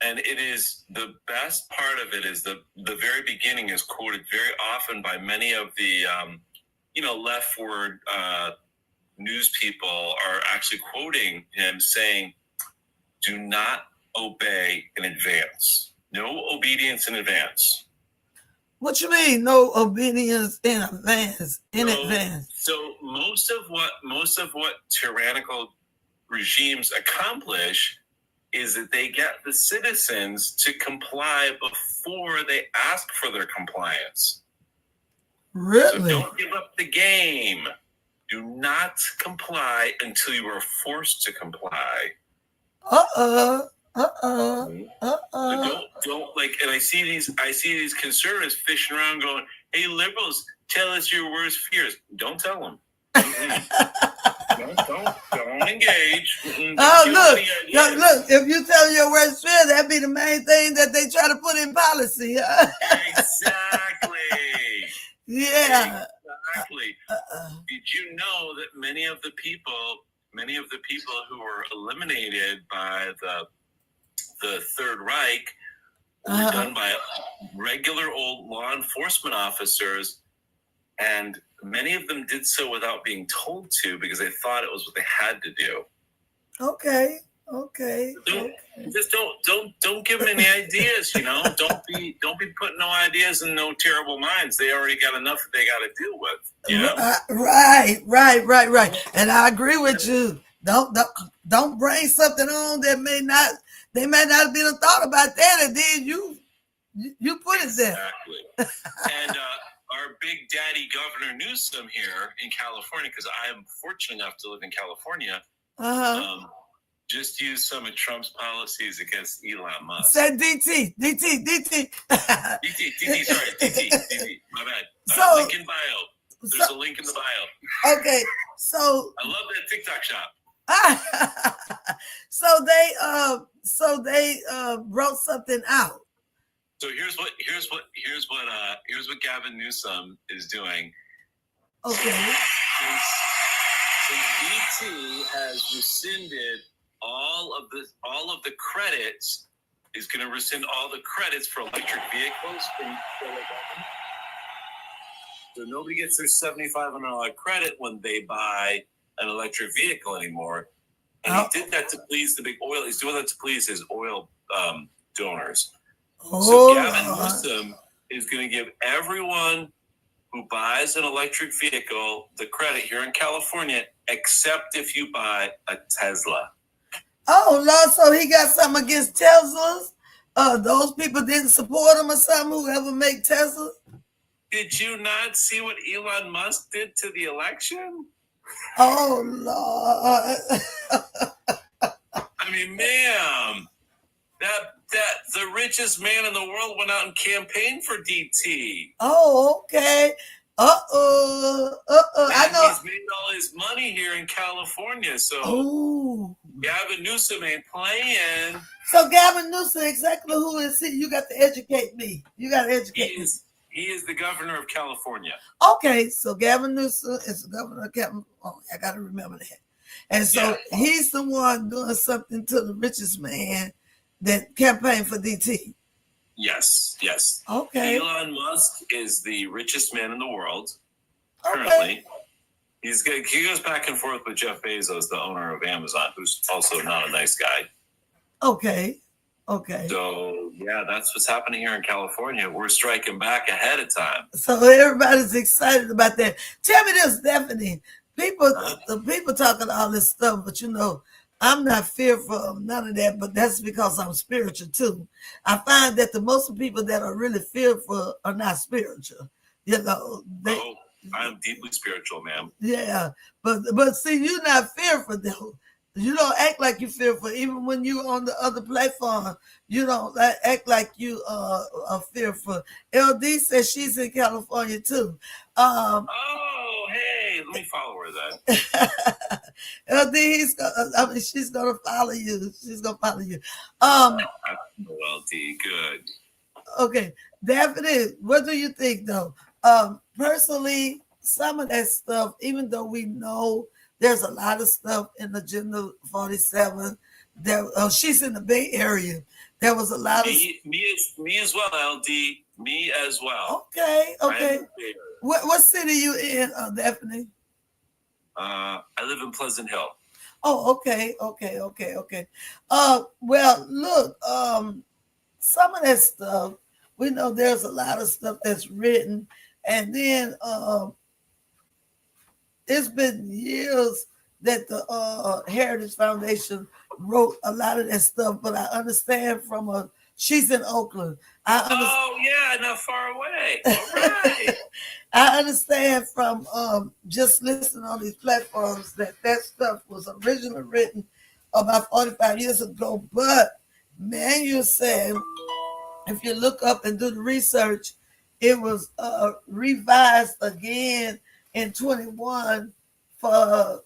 And it is the best part of it is the very beginning is quoted very often by many of the leftward news people are actually quoting him saying, "Do not obey in advance. No obedience in advance." What you mean? No obedience in advance? So most of what tyrannical regimes accomplish is that they get the citizens to comply before they ask for their compliance. Really? So don't give up the game. Do not comply until you are forced to comply. Don't like. And I see these conservatives fishing around, going, "Hey, liberals, tell us your worst fears." Don't tell them. Don't engage. Look! If you tell your worst fear, that'd be the main thing that they try to put in policy. Exactly. Yeah. Exactly. Did you know that many of the people who were eliminated by the Third Reich were done by regular old law enforcement officers, and many of them did so without being told to because they thought it was what they had to do. Okay. Just don't give them any ideas. Don't be putting no ideas and no terrible minds. They already got enough that they got to deal with. Right. And I agree with you. Don't bring something on that may not have been a thought about that, and then you put it there. Exactly. And our big daddy Governor Newsom here in California, because I am fortunate enough to live in California, just used some of Trump's policies against Elon Musk. Said DT. DT, my bad. Link in bio. There's a link in the bio. Okay, so I love that TikTok shop. So they wrote something out. So here's what Gavin Newsom is doing. Okay. Since DT has rescinded all of the credits, is going to rescind all the credits for electric vehicles. So nobody gets their $7,500 credit when they buy an electric vehicle anymore. And he did that to please the big oil. He's doing that to please his oil donors. So Gavin Newsom is going to give everyone who buys an electric vehicle the credit here in California, except if you buy a Tesla. Oh, Lord, so he got something against Teslas? Those people didn't support him or something, whoever make Teslas? Did you not see what Elon Musk did to the election? Oh, Lord. I mean, ma'am, that the richest man in the world went out and campaigned for DT. Oh, okay. I know. He's made all his money here in California, so Gavin Newsom ain't playing. So Gavin Newsom, exactly who is he? You got to educate me. You got to educate me. He is the governor of California. Okay, so Gavin Newsom is the governor of California. Oh, I got to remember that. And so he's the one doing something to the richest man that campaigned for DT. Yes. Okay. Elon Musk is the richest man in the world currently. Okay. He goes back and forth with Jeff Bezos, the owner of Amazon, who's also not a nice guy. Okay. So, that's what's happening here in California. We're striking back ahead of time. So everybody's excited about that. Tell me this, Stephanie. The people talking all this stuff, but I'm not fearful of none of that, but that's because I'm spiritual too. I find that the most of people that are really fearful are not spiritual. You know, I'm deeply spiritual, ma'am. Yeah, but see, you're not fearful though. You don't act like you fearful, even when you on the other platform. You don't act like you are fearful. LD says she's in California too. Oh, hey, let me follow her then. LD, she's gonna follow you. She's gonna follow you. LD, good. Okay, Daphne, what do you think though? Personally, some of that stuff, even though we know there's a lot of stuff in Agenda 47, she's in the Bay Area. There was a lot of me as well, LD. Me as well. Okay. What city you in, Daphne? I live in Pleasant Hill. Oh, okay. Well, look, some of that stuff, we know there's a lot of stuff that's written, and then it's been years that the Heritage Foundation wrote a lot of that stuff, but I understand from she's in Oakland. Oh yeah, not far away. All right. I understand from just listening on these platforms that stuff was originally written about 45 years ago, but man, you said if you look up and do the research, it was revised again in 21 for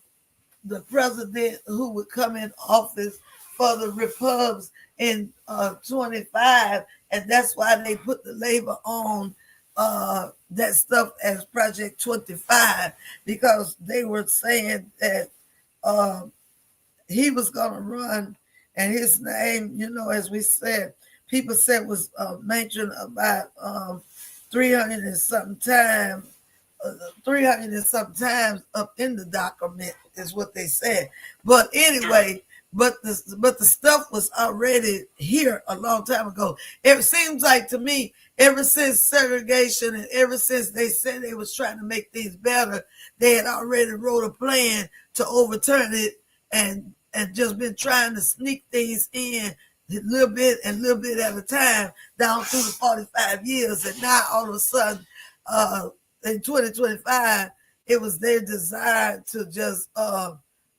the president who would come in office for the Republicans in 25, and that's why they put the label on that stuff as Project 25, because they were saying that he was going to run, and his name, as we said, people said was mentioned about 300 and something times. 300 and something times up in the document is what they said. But anyway, but the stuff was already here a long time ago. It seems like to me, ever since segregation and ever since they said they was trying to make things better, they had already wrote a plan to overturn it and just been trying to sneak things in a little bit at a time down through the 45 years. And now all of a sudden, in 2025, it was their desire to just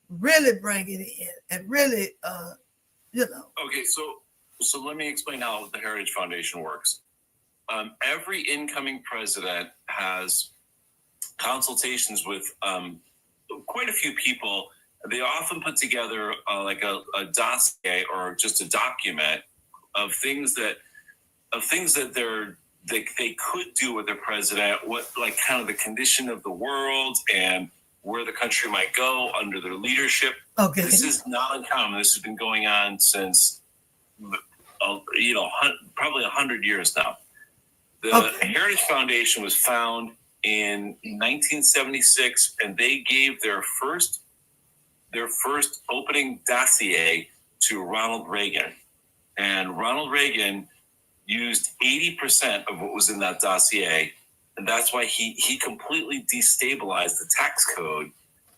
really bring it in and really, Okay, so let me explain how the Heritage Foundation works. Every incoming president has consultations with quite a few people. They often put together like a dossier or just a document of things that they could do with the president, what like kind of the condition of the world and where the country might go under their leadership. Okay. This is not uncommon. This has been going on since, probably 100 years now. The Heritage Foundation was found in 1976, and they gave their first opening dossier to Ronald Reagan. And Ronald Reagan used 80% of what was in that dossier, and that's why he completely destabilized the tax code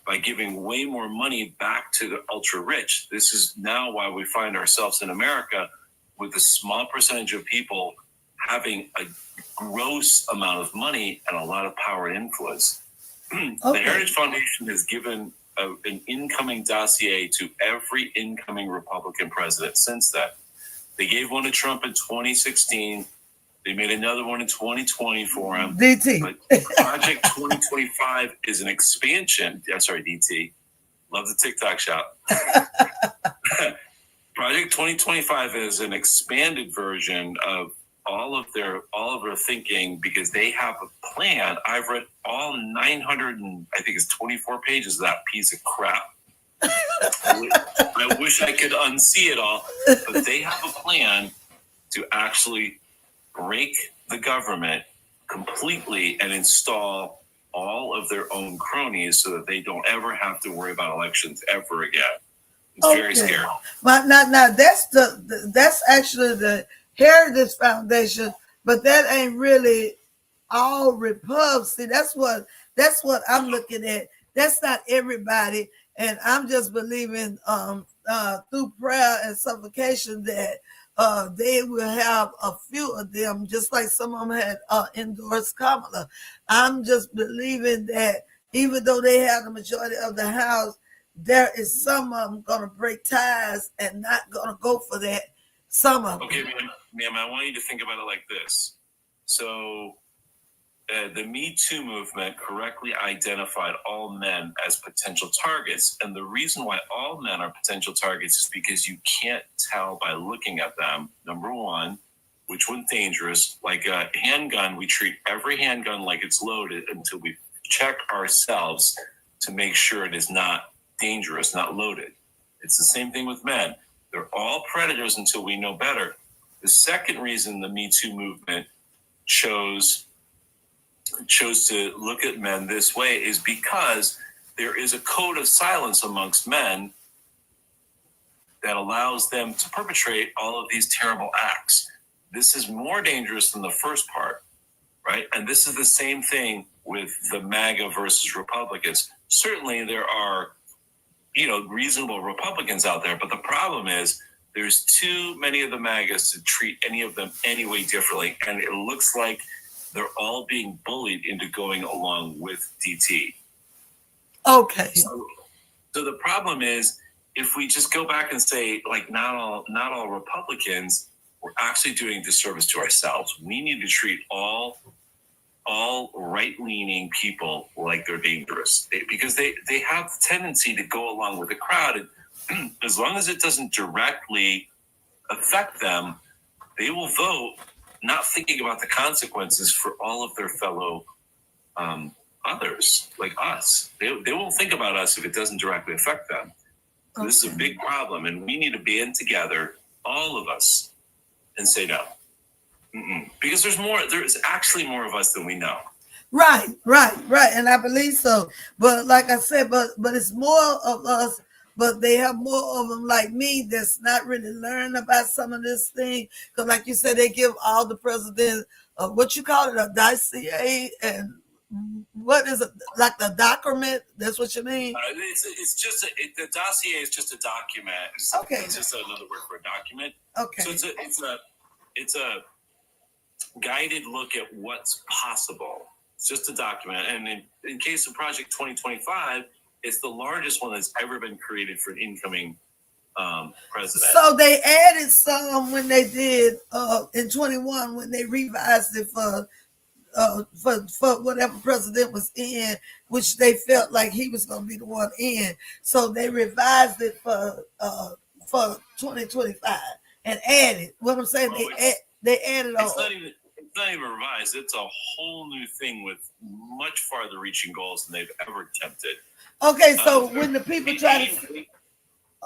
by giving way more money back to the ultra rich. This is now why we find ourselves in America with a small percentage of people having a gross amount of money and a lot of power and influence. The Heritage Foundation has given an incoming dossier to every incoming Republican president since then. They gave one to Trump in 2016. They made another one in 2020 for him. DT. But Project 2025 is an expansion. Sorry, DT. Love the TikTok shop. Project 2025 is an expanded version of all of their thinking, because they have a plan. I've read all 900 and I think it's 24 pages of that piece of crap. I wish I could unsee it all, but they have a plan to actually break the government completely and install all of their own cronies so that they don't ever have to worry about elections ever again. It's very scary. But now that's actually the Heritage Foundation, but that ain't really all Republicans. See, that's what I'm looking at. That's not everybody. And I'm just believing through prayer and supplication that they will have a few of them, just like some of them had endorsed Kamala. I'm just believing that even though they have the majority of the House, there is some of them going to break ties and not going to go for that. Some of them. Okay, ma'am, I want you to think about it like this. So the Me Too movement correctly identified all men as potential targets. And the reason why all men are potential targets is because you can't tell by looking at them, number one, which one's dangerous. Like a handgun, we treat every handgun like it's loaded until we check ourselves to make sure it is not dangerous, not loaded. It's the same thing with men. They're all predators until we know better. The second reason the Me Too movement chose to look at men this way is because there is a code of silence amongst men that allows them to perpetrate all of these terrible acts. This is more dangerous than the first part, right? And this is the same thing with the MAGA versus Republicans. Certainly there are, reasonable Republicans out there, but the problem is there's too many of the MAGAs to treat any of them any way differently. And it looks like they're all being bullied into going along with DT. Okay. So the problem is, if we just go back and say, like, not all Republicans, we're actually doing a disservice to ourselves. We need to treat all right-leaning people like they're dangerous, because they have the tendency to go along with the crowd. And as long as it doesn't directly affect them, they will vote not thinking about the consequences for all of their fellow others, like us. They won't think about us if it doesn't directly affect them. Okay. This is a big problem, and we need to band together, all of us, and say no. Because there's actually more of us than we know. Right. And I believe so. But like I said, but it's more of us, but they have more of them like me that's not really learning about some of this thing. Because like you said, they give all the presidents, what you call it, a dossier, and what is it, like the document? That's what you mean? It's just the dossier is just a document. Okay. It's just another word for a document. Okay. So it's a guided look at what's possible. It's just a document. And in case of Project 2025, it's the largest one that's ever been created for an incoming president. So they added some when they did in 21 when they revised it for whatever president was in, which they felt like he was going to be the one in. So they revised it for 2025 and added. What I'm saying, they added on. It's not even revised. It's a whole new thing with much farther reaching goals than they've ever attempted. Okay, so when the people try to...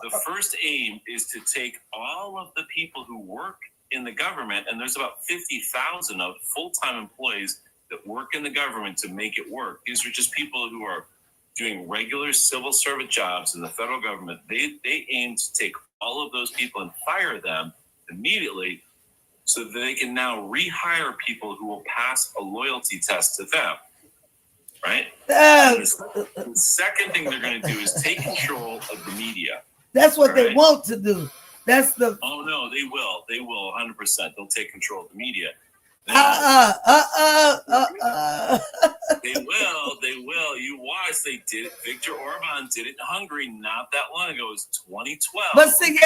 The first aim is to take all of the people who work in the government, and there's about 50,000 of full-time employees that work in the government to make it work. These are just people who are doing regular civil service jobs in the federal government. They aim to take all of those people and fire them immediately so that they can now rehire people who will pass a loyalty test to them, right? The second thing they're going to do is take control of the media. That's what they want to do. That's the... Oh, no, they will. They will, 100%. They'll take control of the media. They will. You watch. They did it. Viktor Orban did it in Hungary not that long ago. It was 2012. But see,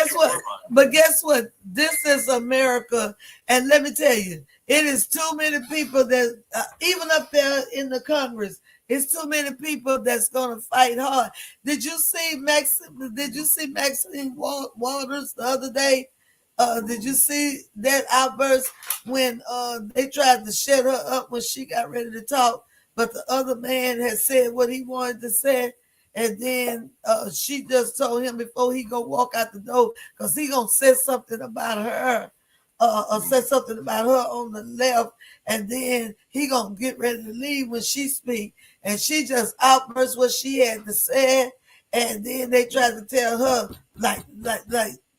guess what? This is America. And let me tell you, it is too many people that, even up there in the Congress, it's too many people that's going to fight hard. Did you see Maxine Waters the other day? Did you see that outburst when they tried to shut her up when she got ready to talk, but the other man had said what he wanted to say, and then she just told him before he go walk out the door, because he gonna say something about her, or say something about her on the left, and then he gonna get ready to leave when she speak, and she just outburst what she had to say, and then they tried to tell her like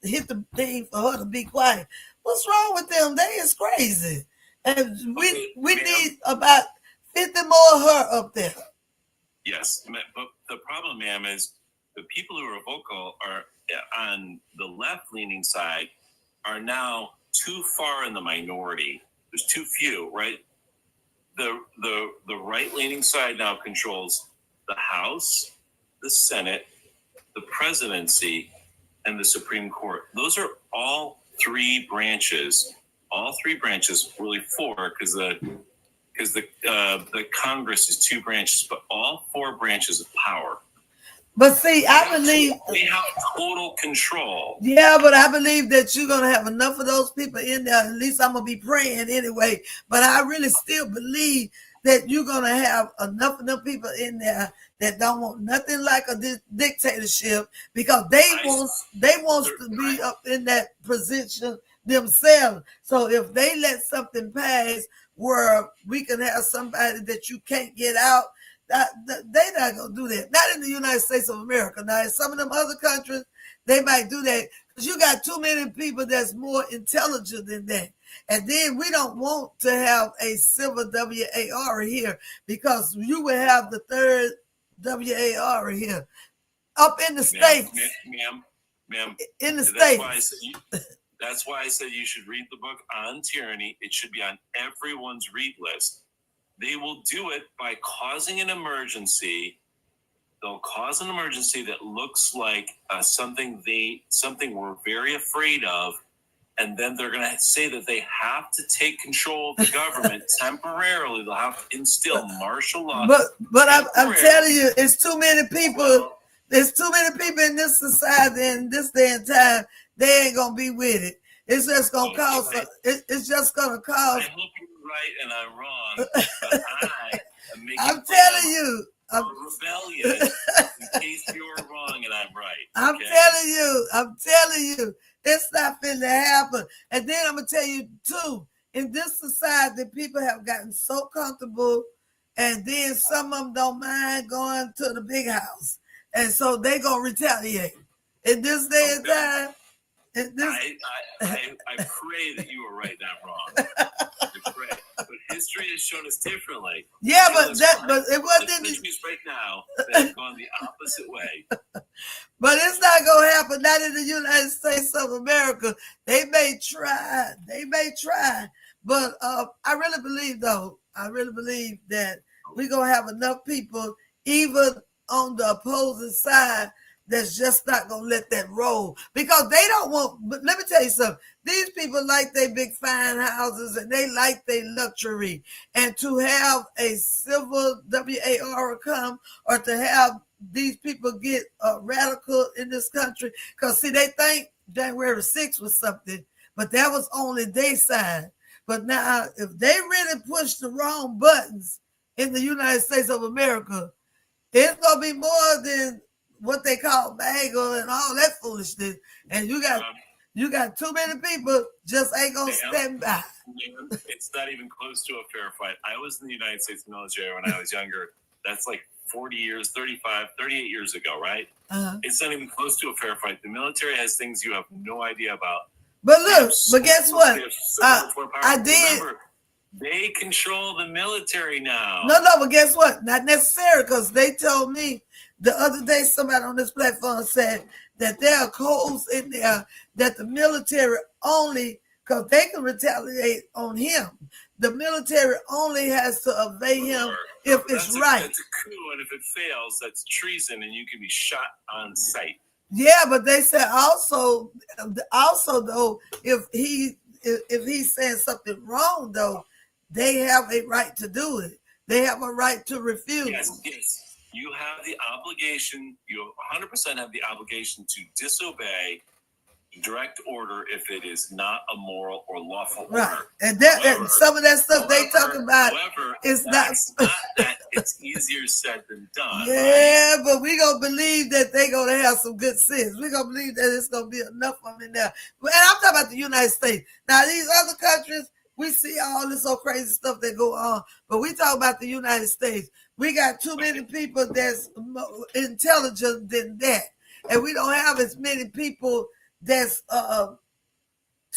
hit the thing for her to be quiet. What's wrong with them? They is crazy. And we need about 50 more of her up there. Yes, but the problem, ma'am, is the people who are vocal are on the left-leaning side are now too far in the minority. There's too few, right? The right-leaning side now controls the House, the Senate, the presidency, and the Supreme Court. Those are all three branches. All three branches, really four, because the Congress is two branches, but all four branches of power. But see, I believe we have total control. Yeah, but I believe that you're gonna have enough of those people in there. At least I'm gonna be praying anyway. But I really still believe that you're gonna have enough of them people in there that don't want nothing like a dictatorship, because they want to be up in that position themselves. So if they let something pass where we can have somebody that you can't get out, they're not gonna do that. Not in the United States of America. Now, in some of them other countries, they might do that because you got too many people that's more intelligent than that. And then we don't want to have a civil WAR here, because you will have the third WAR here up in the states. Ma'am, in the states. That's why I said you should read the book on tyranny. It should be on everyone's read list. They will do it by causing an emergency. They'll cause an emergency that looks like something we're very afraid of, and then they're going to say that they have to take control of the government temporarily. They'll have to instill martial law. But I'm telling you, it's too many people. There's too many people in this society in this day and time. They ain't gonna be with it. It's just gonna cause. It's just gonna cause. I hope you're right and I'm wrong, but I am making. I'm telling you. I'm rebellious in case you're wrong and I'm right. I'm telling you, it's not finna happen. And then I'm gonna tell you too, in this society, people have gotten so comfortable, and then some of them don't mind going to the big house, and so they gonna retaliate. In this day and time, I pray that you are right, not wrong. I pray. But history has shown us differently. Yeah, but it wasn't. Countries right now that have gone the opposite way. But it's not gonna happen. Not in the United States of America. They may try. But I really believe, though. I really believe that we're gonna have enough people, even on the opposing side, that's just not gonna let that roll, because they don't want. But let me tell you something. These people like their big fine houses and they like their luxury, and to have a civil WAR come, or to have these people get radical in this country, because see, they think January 6th was something, but that was only their side. But now, if they really push the wrong buttons in the United States of America, it's gonna be more than what they call bagel and all that foolishness. And you got too many people just ain't gonna stand by. It's not even close to a fair fight. I was in the United States military when I was younger. That's like 40 years, 35, 38 years ago, right? Uh-huh. It's not even close to a fair fight. The military has things you have no idea about. But look, but guess what? I did. Remember, they control the military now. No, but guess what? Not necessarily, because they told me the other day, somebody on this platform said that there are codes in there that the military only, because they can retaliate on him. The military only has to obey him if it's right. That's a coup, and if it fails, that's treason, and you can be shot on sight. Yeah, but they said also though, if he's saying something wrong, though, they have a right to do it. They have a right to refuse. Yes. You have the obligation, you 100% have the obligation to disobey direct order if it is not a moral or lawful order. Right. And some of that stuff they talk about is not that. It's easier said than done. Yeah, right? But we're going to believe that they're going to have some good sense. We're going to believe that it's going to be enough of them in there. And I'm talking about the United States. Now, these other countries, we see all this so crazy stuff that go on, but we talk about the United States. We got too many people that's more intelligent than that, and we don't have as many people that's to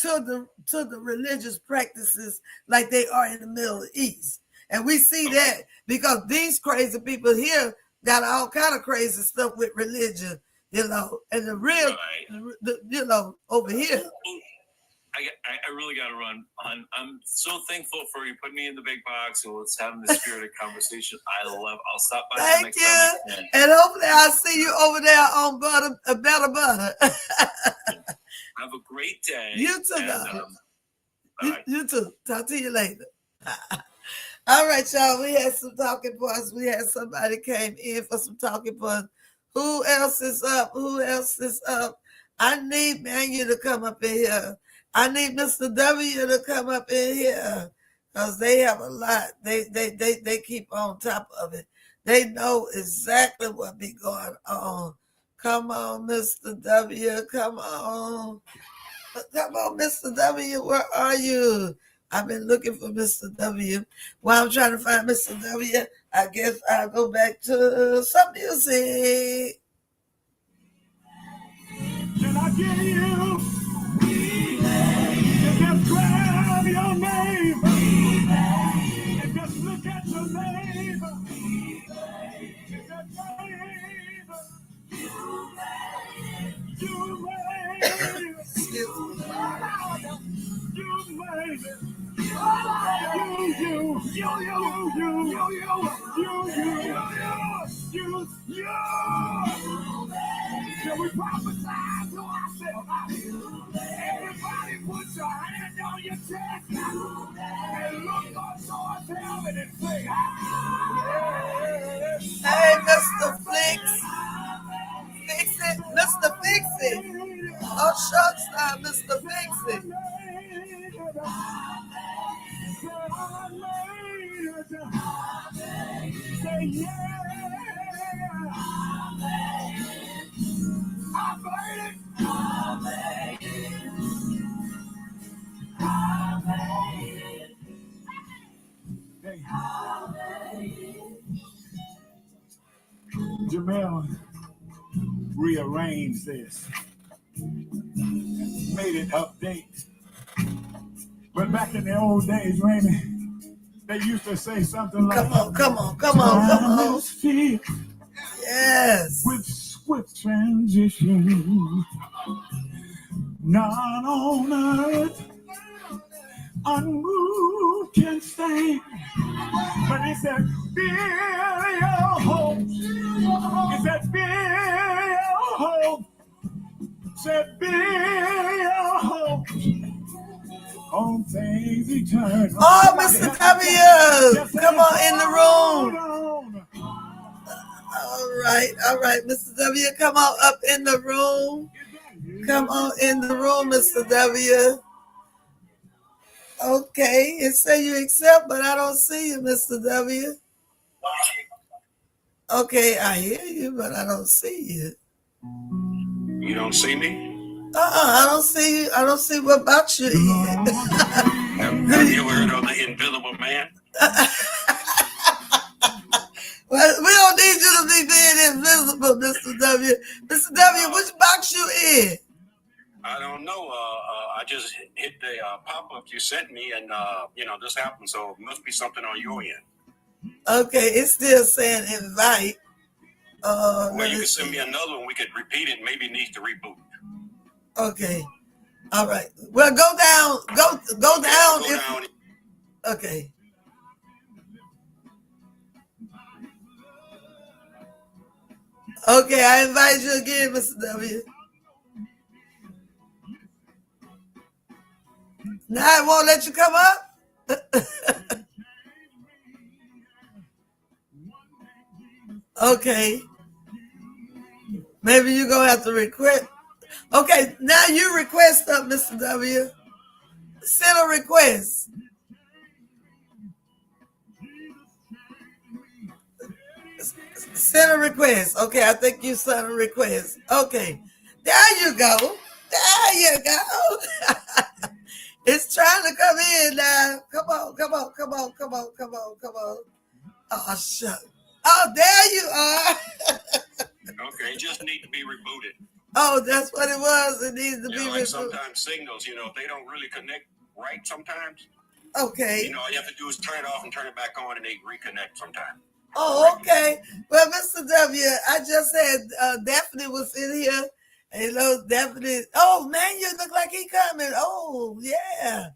the religious practices like they are in the Middle East. And we see that because these crazy people here got all kind of crazy stuff with religion. you know, and the real, Right. you know, over here. I really got to run. I'm so thankful for you putting me in the big box and let's have this spirited conversation. I'll stop by Thank next you. time I can. And hopefully I'll see you over there on Better Butter. Have a great day. You too, and, darling. You too. Talk to you later. All right, y'all. We had some talking points. We had somebody came in for some talking points. Who else is up? Who else is up? I need Manu to come up in here. I need Mr. W to come up in here because they have a lot. They keep on top of it. They know exactly what be going on. Come on, Mr. W. Come on. Come on, Mr. W. Where are you? I've been looking for Mr. W. While I'm trying to find Mr. W, I guess I'll go back to some music. Can I get you? You just grab your neighbor and just look at your neighbor. It's a neighbor. You made it. You made it. You. Shall we prophesy to ourselves? Everybody put your hand on your chest and look up towards heaven and say, Hey, Mr. Fix. Fix it. Mr. Fix it. Oh, shucks now, Mr. Fix it. Say, yeah. I made it. Jamel rearranged this, made it update. But back in the old days, Raymond, they used to say something like, Come on. Yes. With swift transition, not on earth, unmoved can stand. But it said, feel your hope. It said, feel your hope. Said, feel your hope on things eternal. Oh, Mr. W, come on in the room. All right, Mr. W, come on up in the room. Come on in the room, Mr. W. Okay, it say you accept, but I don't see you, Mr. W. Okay, I hear you, but I don't see you. You don't see me? I don't see you. I don't see what about you. Have you heard of the Invisible Man? Well, we don't need you to be being invisible, Mr. W. Mr. W, which box you in? I don't know. I just hit the pop-up you sent me, and this happened. So it must be something on your end. Okay, it's still saying invite. Well, you can send me another one. We could repeat it. Maybe it needs to reboot. Okay. All right. Well, go down. Go down. Down. Okay. Okay, I invite you again, Mr. W. Now it won't let you come up? Okay. Maybe you're going to have to request. Okay, now you request up, Mr. W. Send a request. Send a request. Okay, I think you sent a request. Okay. There you go. There you go. It's trying to come in now. Come on. Oh, shut. Oh, there you are. Okay, it just need to be rebooted. Oh, that's what it was. It needs to be like rebooted. Sometimes signals, they don't really connect right sometimes. Okay. All you have to do is turn it off and turn it back on, and they reconnect sometimes. Oh, okay. Well, Mr. W, I just had Daphne was in here. Hello, Daphne. Oh man, you look like he coming. Oh yeah.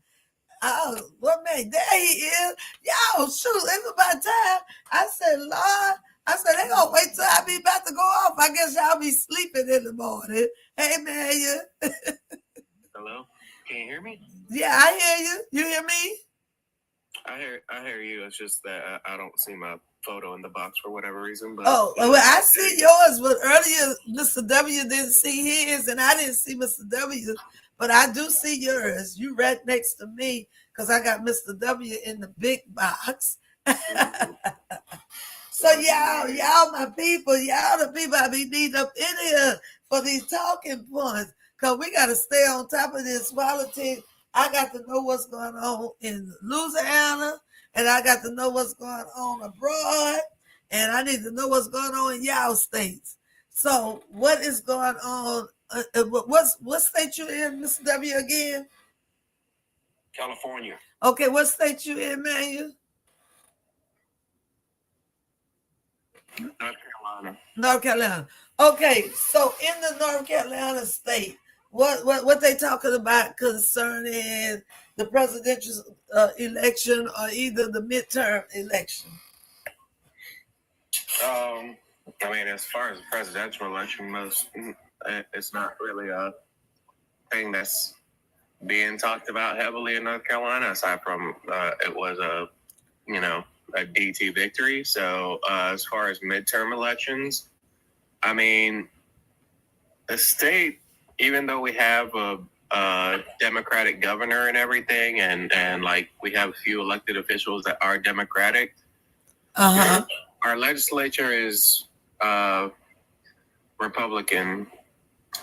Oh, what man? There he is. Yo, shoot, it's about time. I said, Lord, I said, they gonna wait till I be about to go off. I guess y'all be sleeping in the morning. Hey man, you. Hello? Can you hear me? Yeah, I hear you. You hear me? I hear you. It's just that I don't see my photo in the box for whatever reason. But Oh, well, I see yours, but earlier Mr. W didn't see his, and I didn't see Mr. W, but I do see yours. You right next to me because I got Mr. W in the big box. So y'all my people, y'all the people I be needing up in here for these talking points, because we got to stay on top of this politics. I got to know what's going on in Louisiana, and I got to know what's going on abroad, and I need to know what's going on in y'all states. So what is going on? What state you in, Mr. W, again? California. Okay, what state you in, man? North Carolina. North Carolina. Okay, so in the North Carolina state, what they talking about concerning the presidential election or either the midterm election? I mean, as far as the presidential election, it's not really a thing that's being talked about heavily in North Carolina, aside from it was a DT victory. So as far as midterm elections, I mean, the state, even though we have a Democratic governor and everything, and like we have a few elected officials that are Democratic, our legislature is Republican,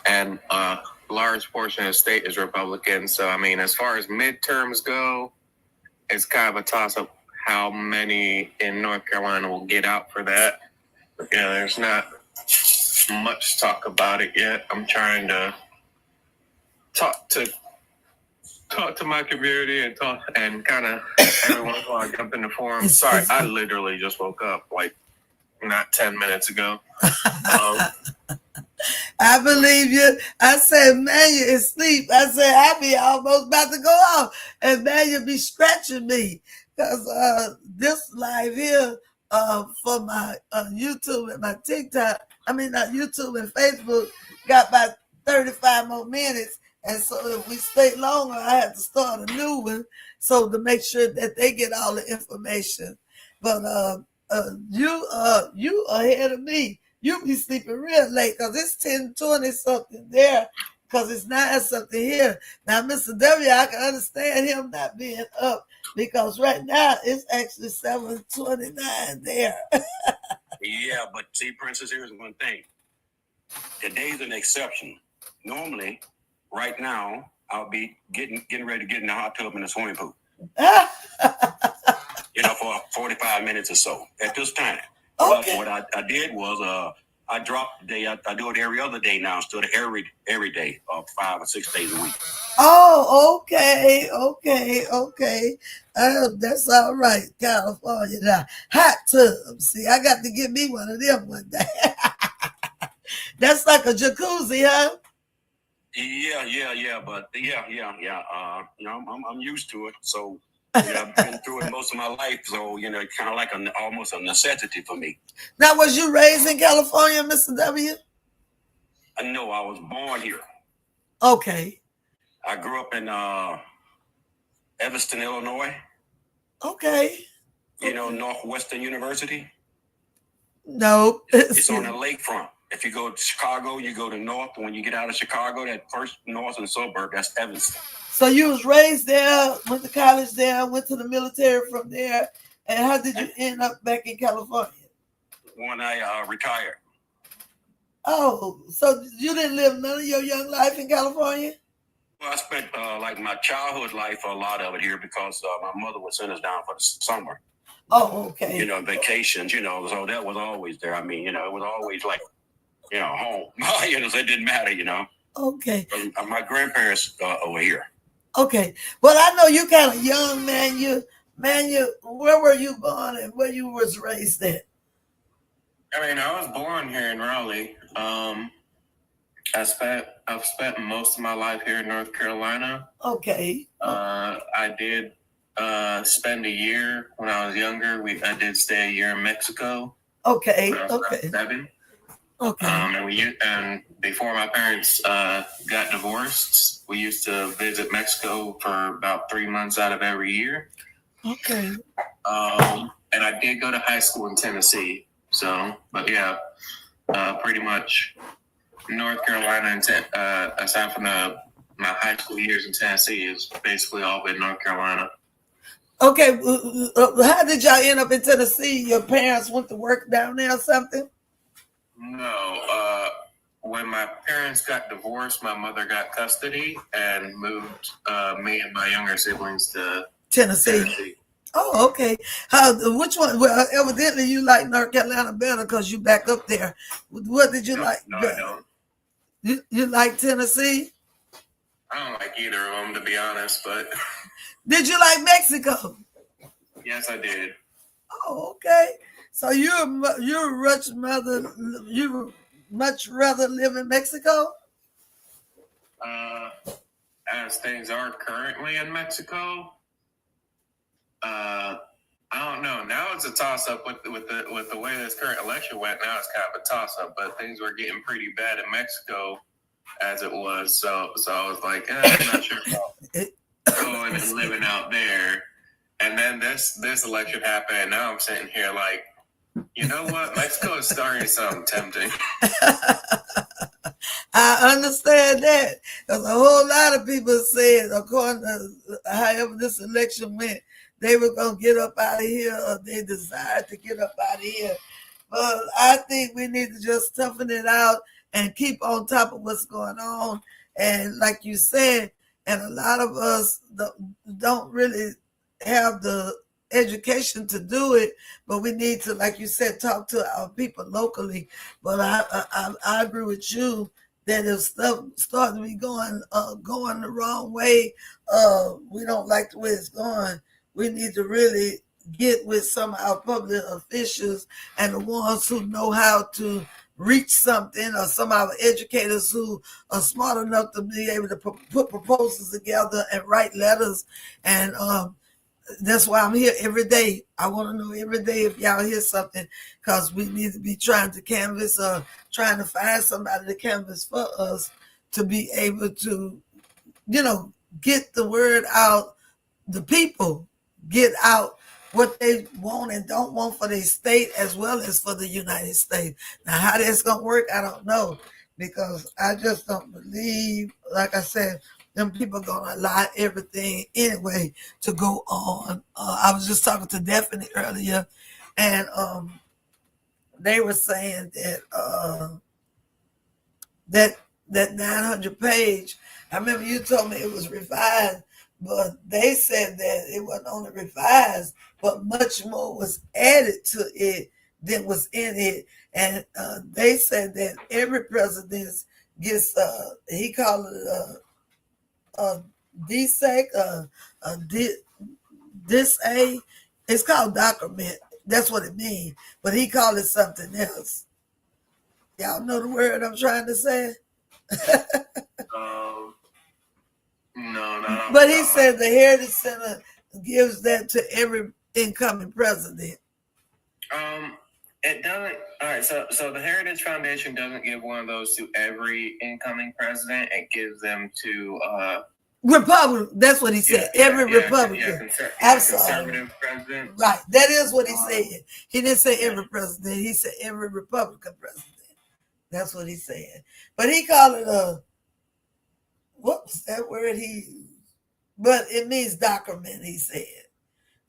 and a large portion of the state is Republican. So, I mean, as far as midterms go, it's kind of a toss-up how many in North Carolina will get out for that. Yeah, there's not much talk about it yet. I'm trying to talk to my community and kind of every once in a while I jump in the forum. Sorry, I literally just woke up like not 10 minutes ago. I believe you. I said, man, you is asleep. I said, I be almost about to go off, and man, you be scratching me because this live here for my YouTube and my TikTok. I mean, not YouTube and Facebook. Got about 35 more minutes, and so if we stay longer, I have to start a new one so to make sure that they get all the information. But you ahead of me. You be sleeping real late because it's 10:20 something there because it's 9 something here. Now, Mr. W, I can understand him not being up because right now it's actually 7:29 there. Yeah, but see, Princess, here's one thing. Today's an exception. Normally, right now, I'll be getting ready to get in the hot tub in the swimming pool. For 45 minutes or so at this time. Okay. What I did was I dropped the day. I do it every other day now instead of every day, 5 or 6 days a week. Oh, okay. That's all right. California now. Hot tub. See, I got to get me one of them one day. That's like a jacuzzi, huh? Yeah. But I'm used to it. So I've been through it most of my life. So kind of like almost a necessity for me. Now, was you raised in California, Mr. W? No, I was born here. Okay. I grew up in Evanston, Illinois. Okay. Northwestern University? No. It's on the lakefront. If you go to Chicago, you go to north. When you get out of Chicago, that first northern suburb, that's Evanston. So you was raised there, went to college there, went to the military from there. And how did you end up back in California? When I retired. Oh, so you didn't live none of your young life in California? Well, I spent like my childhood life, a lot of it here because my mother would send us down for the summer. Oh, okay. Vacations, so that was always there. I mean, it was always like, home. It didn't matter, Okay. My grandparents over here. Okay. Well, I know you kind of young, man. You, where were you born and where you was raised at? I mean, I was born here in Raleigh. I've spent most of my life here in North Carolina. Okay. I did spend a year when I was younger. I did stay a year in Mexico. Okay. When I was about 7. Okay. And before my parents got divorced, we used to visit Mexico for about 3 months out of every year. Okay. And I did go to high school in Tennessee. So, but yeah, pretty much North Carolina, and aside from my high school years in Tennessee, is basically all been North Carolina. Okay. How did y'all end up in Tennessee? Your parents went to work down there or something? No. When my parents got divorced, my mother got custody and moved me and my younger siblings to Tennessee. Oh, okay. Which one? Well, evidently you like North Carolina better because you back up there. What did you like? No, I don't. You like Tennessee? I don't like either of them, to be honest. But did you like Mexico? Yes, I did. Oh, okay. So you much rather live in Mexico? As things are currently in Mexico, I don't know. Now it's a toss up with the way this current election went. Now it's kind of a toss up, but things were getting pretty bad in Mexico as it was. So I was like, I'm not sure about going and living out there. And then this election happened, and now I'm sitting here like, you know what? Mexico is starting something tempting. I understand that. Because a whole lot of people said, according to however this election went, they were going to get up out of here, or they desired to get up out of here. But I think we need to just toughen it out and keep on top of what's going on. And like you said, and a lot of us don't really have the education to do it, but we need to, like you said, talk to our people locally. But I agree with you that if stuff starts to be going the wrong way, we don't like the way it's going. We need to really get with some of our public officials and the ones who know how to reach something, or some of our educators who are smart enough to be able to put proposals together and write letters. And that's why I'm here every day. I want to know every day if y'all hear something, because we need to be trying to canvas, or trying to find somebody to canvas for us to be able to, get the word out. The people get out what they want and don't want for their state as well as for the United States. Now, how that's going to work, I don't know, because I just don't believe, like I said, them people going to allow everything anyway to go on. I was just talking to Daphne earlier, and they were saying that 900 page, I remember you told me it was revised, but they said that it wasn't only revised, but much more was added to it than was in it. And they said that every president gets, he called it a DSEC, it's called document. That's what it means. But he called it something else. Y'all know the word I'm trying to say? No. But he said the Heritage Center gives that to every incoming president. It doesn't. All right. So the Heritage Foundation doesn't give one of those to every incoming president. It gives them to Republican. That's what he said. Every Republican. Conservative president. Right. That is what he said. He didn't say every president. He said every Republican president. That's what he said. But he called it what was that word he used? But it means document, he said.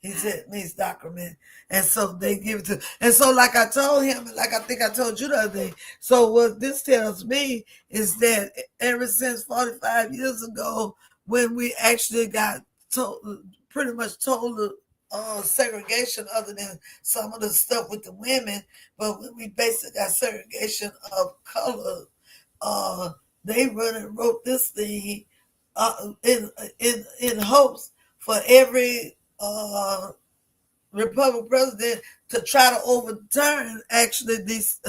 He said it means document. And so they give it to, and so like I told him, and like I think I told you the other day, so what this tells me is that ever since 45 years ago, when we actually got pretty much told segregation, other than some of the stuff with the women, but when we basically got segregation of color, they really wrote this thing in hopes for every Republican president to try to overturn actually these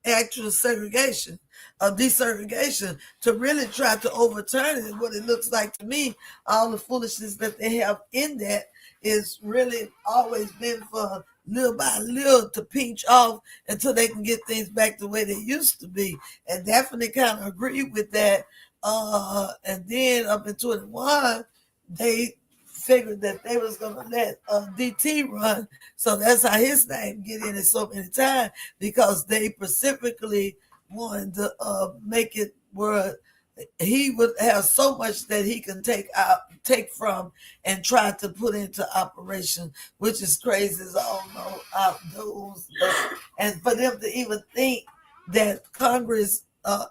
actual segregation, desegregation, to really try to overturn it. What it looks like to me, all the foolishness that they have in that is really always been for little by little to pinch off until they can get things back the way they used to be. And definitely kind of agree with that. And then up in 21, they figured that they was going to let DT run. So that's how his name get in it so many times, because they specifically wanted to make it where he would have so much that he can take from and try to put into operation, which is crazy as all know outdoors. And for them to even think that Congress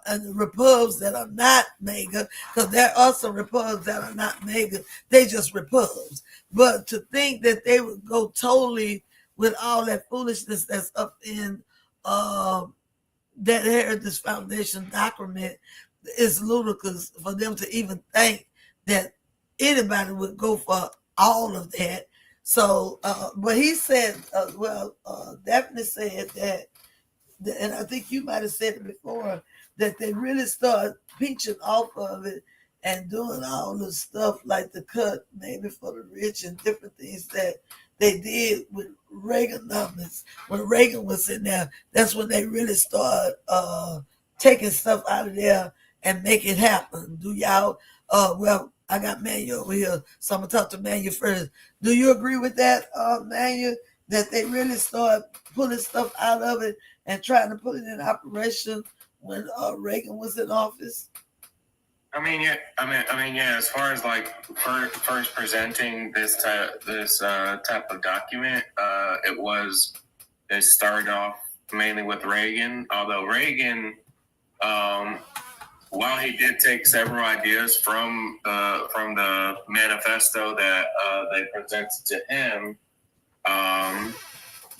and the Republicans that are not MAGA, because there are some Republicans that are not MAGA, they just Republicans. But to think that they would go totally with all that foolishness that's up in that Heritage Foundation document is ludicrous for them to even think that anybody would go for all of that. So, but he said, Daphne said that, and I think you might have said it before, that they really start pinching off of it and doing all the stuff like the cut maybe for the rich and different things that they did with Reaganomics. When Reagan was in there, that's when they really started taking stuff out of there and make it happen. Do y'all, well, I got Manuel over here, so I'm going to talk to Manuel first. Do you agree with that, Manuel, that they really start pulling stuff out of it and trying to put it in operation when Reagan was in office? I mean, yeah. As far as like first presenting this type of document, it started off mainly with Reagan. Although Reagan, while he did take several ideas from the manifesto that they presented to him,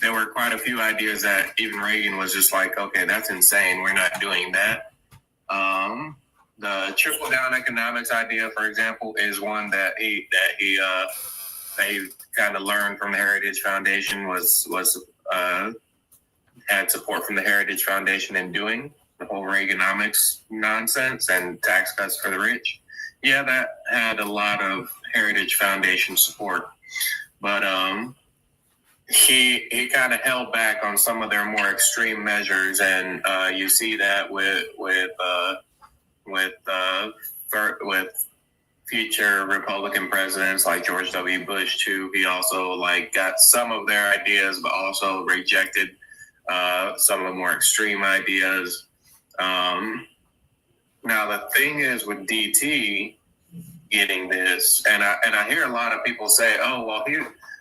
there were quite a few ideas that even Reagan was just like, okay, that's insane. We're not doing that. The trickle down economics idea, for example, is one that he kind of learned from the Heritage Foundation, had support from the Heritage Foundation in doing the whole Reaganomics nonsense and tax cuts for the rich. Yeah, that had a lot of Heritage Foundation support, but he kind of held back on some of their more extreme measures, and you see that with future Republican presidents like George W. Bush too. He also like got some of their ideas, but also rejected some of the more extreme ideas. Now the thing is with DT getting this, and I hear a lot of people say, "Oh, well,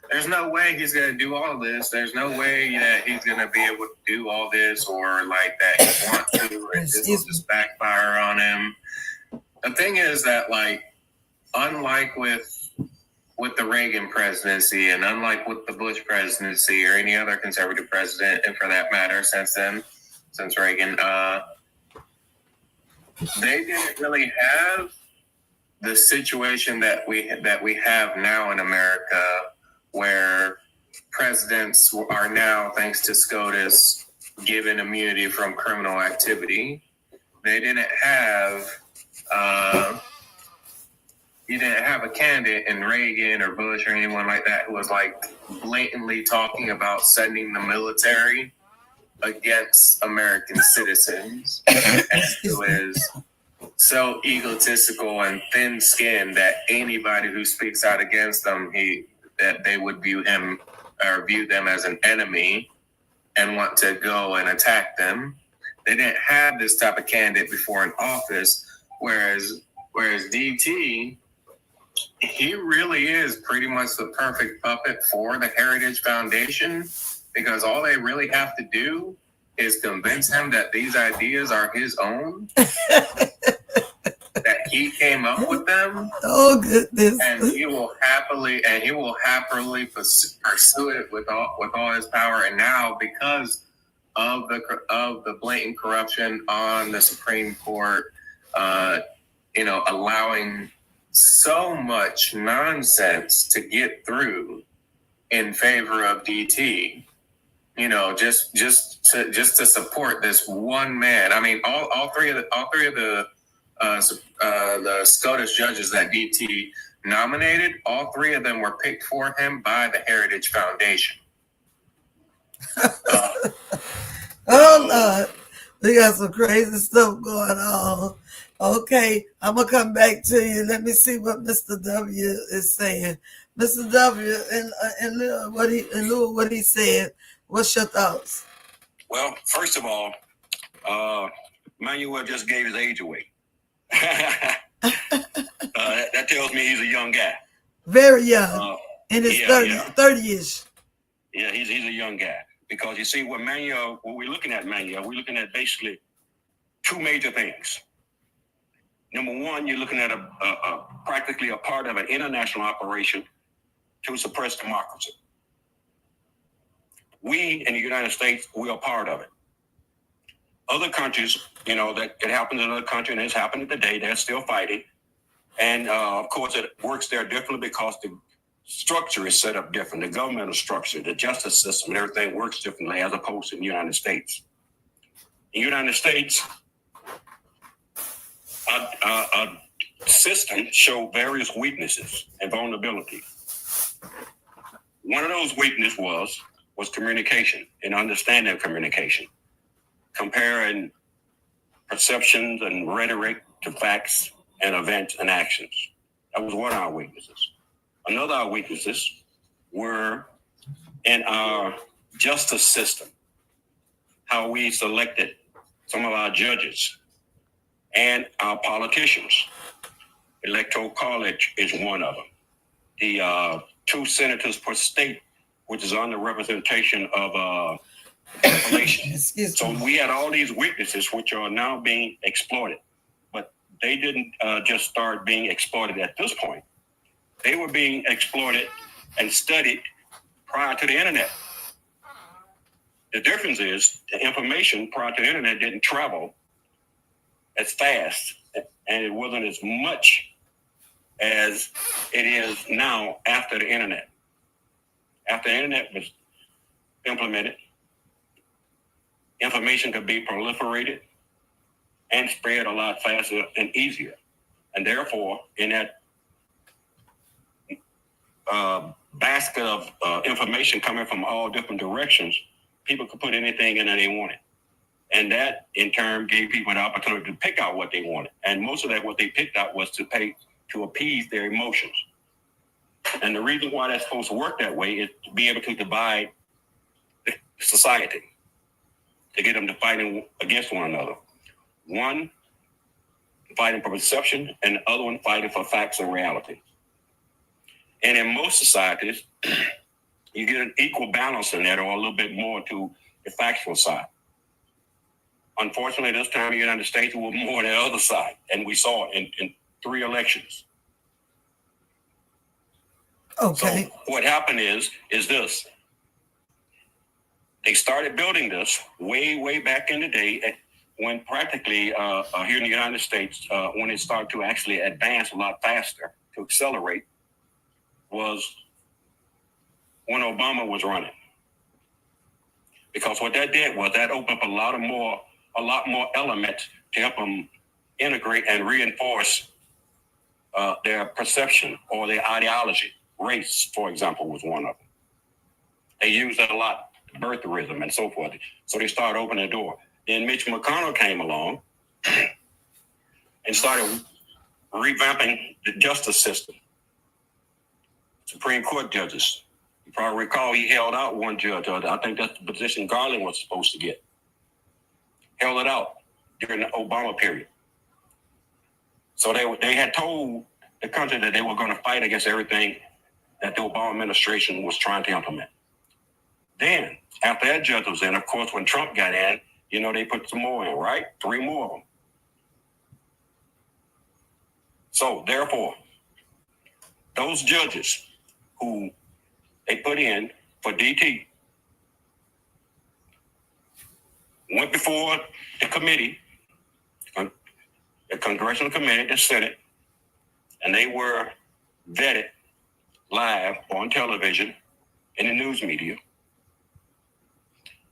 there's no way he's going to do all of this. There's no way that he's going to be able to do all this, or like that he wants to, and this will just backfire on him." The thing is that, like, unlike with the Reagan presidency, and unlike with the Bush presidency or any other conservative president, and for that matter, since Reagan, they didn't really have the situation that we have now in America, where presidents are now, thanks to SCOTUS, given immunity from criminal activity. They didn't have you didn't have a candidate in Reagan or Bush or anyone like that who was like blatantly talking about sending the military against American citizens, and who is so egotistical and thin-skinned that anybody who speaks out against them, that they would view him or view them as an enemy and want to go and attack them. They didn't have this type of candidate before in office, whereas DT, he really is pretty much the perfect puppet for the Heritage Foundation, because all they really have to do is convince him that these ideas are his own, that he came up with them. Oh goodness! And he will happily pursue it with all his power. And now, because of the blatant corruption on the Supreme Court, allowing so much nonsense to get through, in favor of DT. You know, just to support this one man. I mean, all three of the SCOTUS judges that DT nominated, all three of them were picked for him by the Heritage Foundation. Oh Lord, we got some crazy stuff going on. Okay, I'm gonna come back to you. Let me see what Mr. W is saying. Mr. W, in lieu of what he said, what's your thoughts? Well, first of all, Manuel just gave his age away. That tells me he's a young guy. Very young, in his 30-ish. Yeah, he's a young guy. Because you see, when we're looking at Manuel, we're looking at basically two major things. Number one, you're looking at practically a part of an international operation to suppress democracy. We in the United States, we are part of it. Other countries, you know, that it happens in other countries, and it's happening today, they're still fighting. And of course, it works there differently because the structure is set up different. The governmental structure, the justice system, and everything works differently as opposed to the United States. In the United States, our system showed various weaknesses and vulnerabilities. One of those weaknesses was communication and understanding of communication, comparing perceptions and rhetoric to facts and events and actions. That was one of our weaknesses. Another of our weaknesses were in our justice system, how we selected some of our judges and our politicians. Electoral college is one of them. The 2 senators per state, which is under representation of population. So we had all these weaknesses which are now being exploited, but they didn't just start being exploited at this point. They were being exploited and studied prior to the internet. The difference is the information prior to the internet didn't travel as fast, and it wasn't as much as it is now after the internet. After the internet was implemented, information could be proliferated and spread a lot faster and easier. And therefore, in that basket of information coming from all different directions, people could put anything in that they wanted. And that, in turn, gave people an opportunity to pick out what they wanted. And most of that, what they picked out was to appease their emotions. And the reason why that's supposed to work that way is to be able to divide the society, to get them to fighting against one another. One fighting for perception, and the other one fighting for facts and reality. And in most societies, you get an equal balance in that, or a little bit more to the factual side. Unfortunately, this time in the United States, we were more on the other side, and we saw it in 3 elections. Okay. So what happened is this. They started building this way back in the day, when practically here in the United States, when it started to actually advance a lot faster, to accelerate, was when Obama was running. Because what that did was that opened up a lot more elements to help them integrate and reinforce their perception or their ideology. Race, for example, was one of them. They used that a lot, birtherism and so forth. So they started opening the door. Then Mitch McConnell came along and started revamping the justice system. Supreme Court judges. You probably recall he held out one judge. I think that's the position Garland was supposed to get. Held it out during the Obama period. So they had told the country that they were going to fight against everything that the Obama administration was trying to implement. Then, after that judge was in, of course, when Trump got in, you know, they put some more in, right? 3 more of them. So, therefore, those judges who they put in for DT went before the committee, the Congressional Committee, the Senate, and they were vetted live on television in the news media,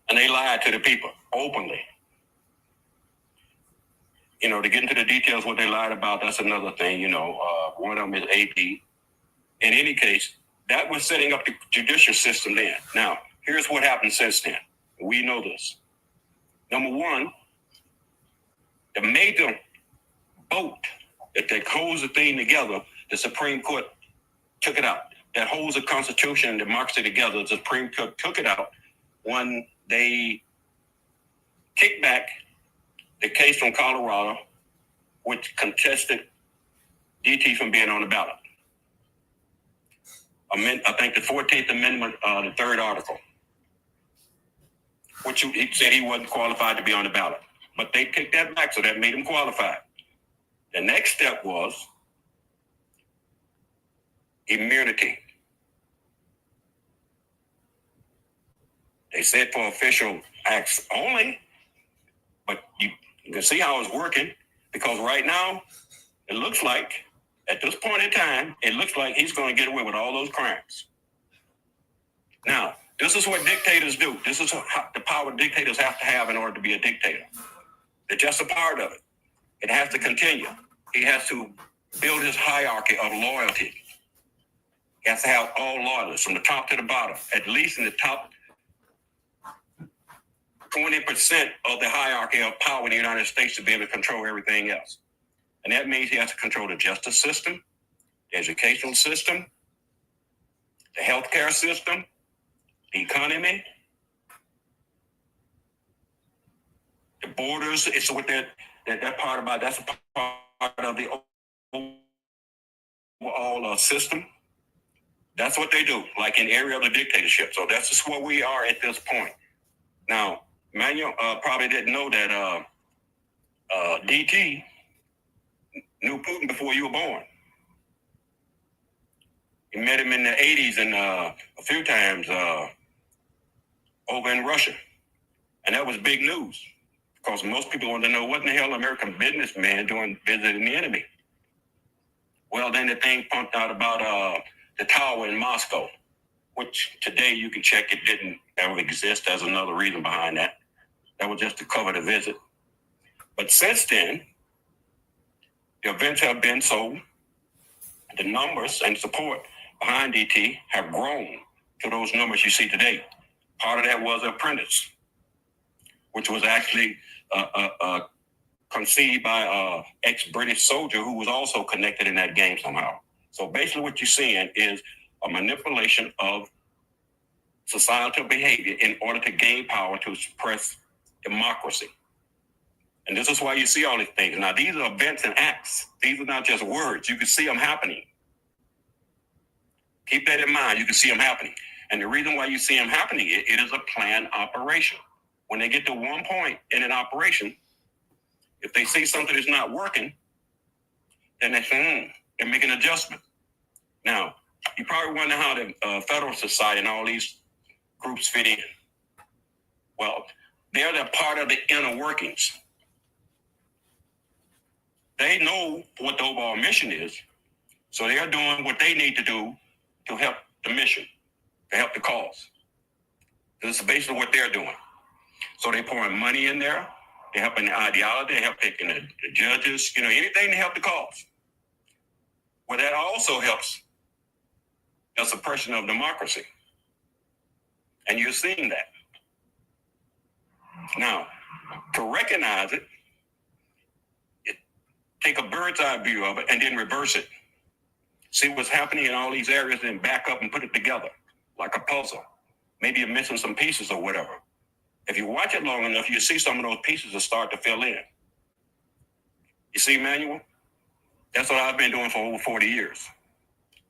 and they lied to the people openly. You know, to get into the details what they lied about, that's another thing. You know, one of them is AP. In any case, that was setting up the judicial system then. Now, here's what happened since then. We know this. Number one, the major vote that holds the thing together, the Supreme Court took it out. That holds the Constitution and democracy together, the Supreme Court took it out when they kicked back the case from Colorado, which contested DT from being on the ballot. I think the 14th Amendment, the third article, which he said he wasn't qualified to be on the ballot. But they kicked that back, so that made him qualified. The next step was immunity. They said for official acts only, but you can see how it's working, because right now, it looks like, at this point in time, it looks like he's going to get away with all those crimes. Now, this is what dictators do. This is the power dictators have to have in order to be a dictator. They're just a part of it. It has to continue. He has to build his hierarchy of loyalty. He has to have all loyalists from the top to the bottom, at least in the top 20% of the hierarchy of power in the United States to be able to control everything else. And that means he has to control the justice system, the educational system, the healthcare system, the economy, the borders. It's what that part about, that's a part of the overall system. That's what they do, like in every other dictatorship. So that's just where we are at this point. Now, Manuel probably didn't know that DT knew Putin before you were born. He met him in the 80s and a few times over in Russia. And that was big news, because most people want to know what in the hell American businessman doing visiting the enemy. Well, then the thing pumped out about the tower in Moscow, which today you can check it didn't ever exist. There's another reason behind that. That was just to cover the visit. But since then, the events have been so, the numbers and support behind DT have grown to those numbers you see today. Part of that was Apprentice, which was actually conceived by an ex-British soldier who was also connected in that game somehow. So basically what you're seeing is a manipulation of societal behavior in order to gain power to suppress democracy. And this is why you see all these things. Now, these are events and acts. These are not just words. You can see them happening. Keep that in mind. You can see them happening. And the reason why you see them happening, it is a planned operation. When they get to one point in an operation, if they see something is not working, then they say, and make an adjustment. Now, you probably wonder how the Federal Society and all these groups fit in. Well, they're the part of the inner workings. They know what the overall mission is, so they are doing what they need to do to help the mission, to help the cause. This is basically what they're doing. So they're pouring money in there, they're helping the ideology, they're helping picking the judges, anything to help the cause. Well, that also helps the suppression of democracy. And you're seeing that. Now, to recognize it, take a bird's eye view of it and then reverse it. See what's happening in all these areas and back up and put it together like a puzzle. Maybe you're missing some pieces or whatever. If you watch it long enough, you see some of those pieces will start to fill in. You see, Manuel? That's what I've been doing for over 40 years.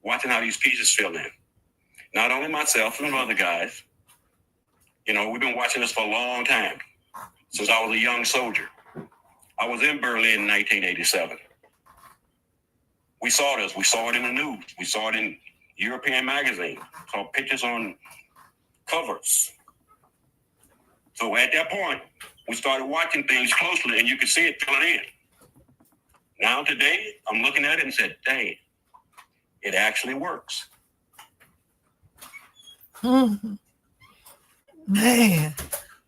Watching how these pieces fill in. Not only myself, some other guys. We've been watching this for a long time. Since I was a young soldier. I was in Berlin in 1987. We saw this. We saw it in the news. We saw it in European magazines. Saw pictures on covers. So at that point, we started watching things closely, and you could see it filling in. Now today, I'm looking at it and said, dang, it actually works. Mhm. Man,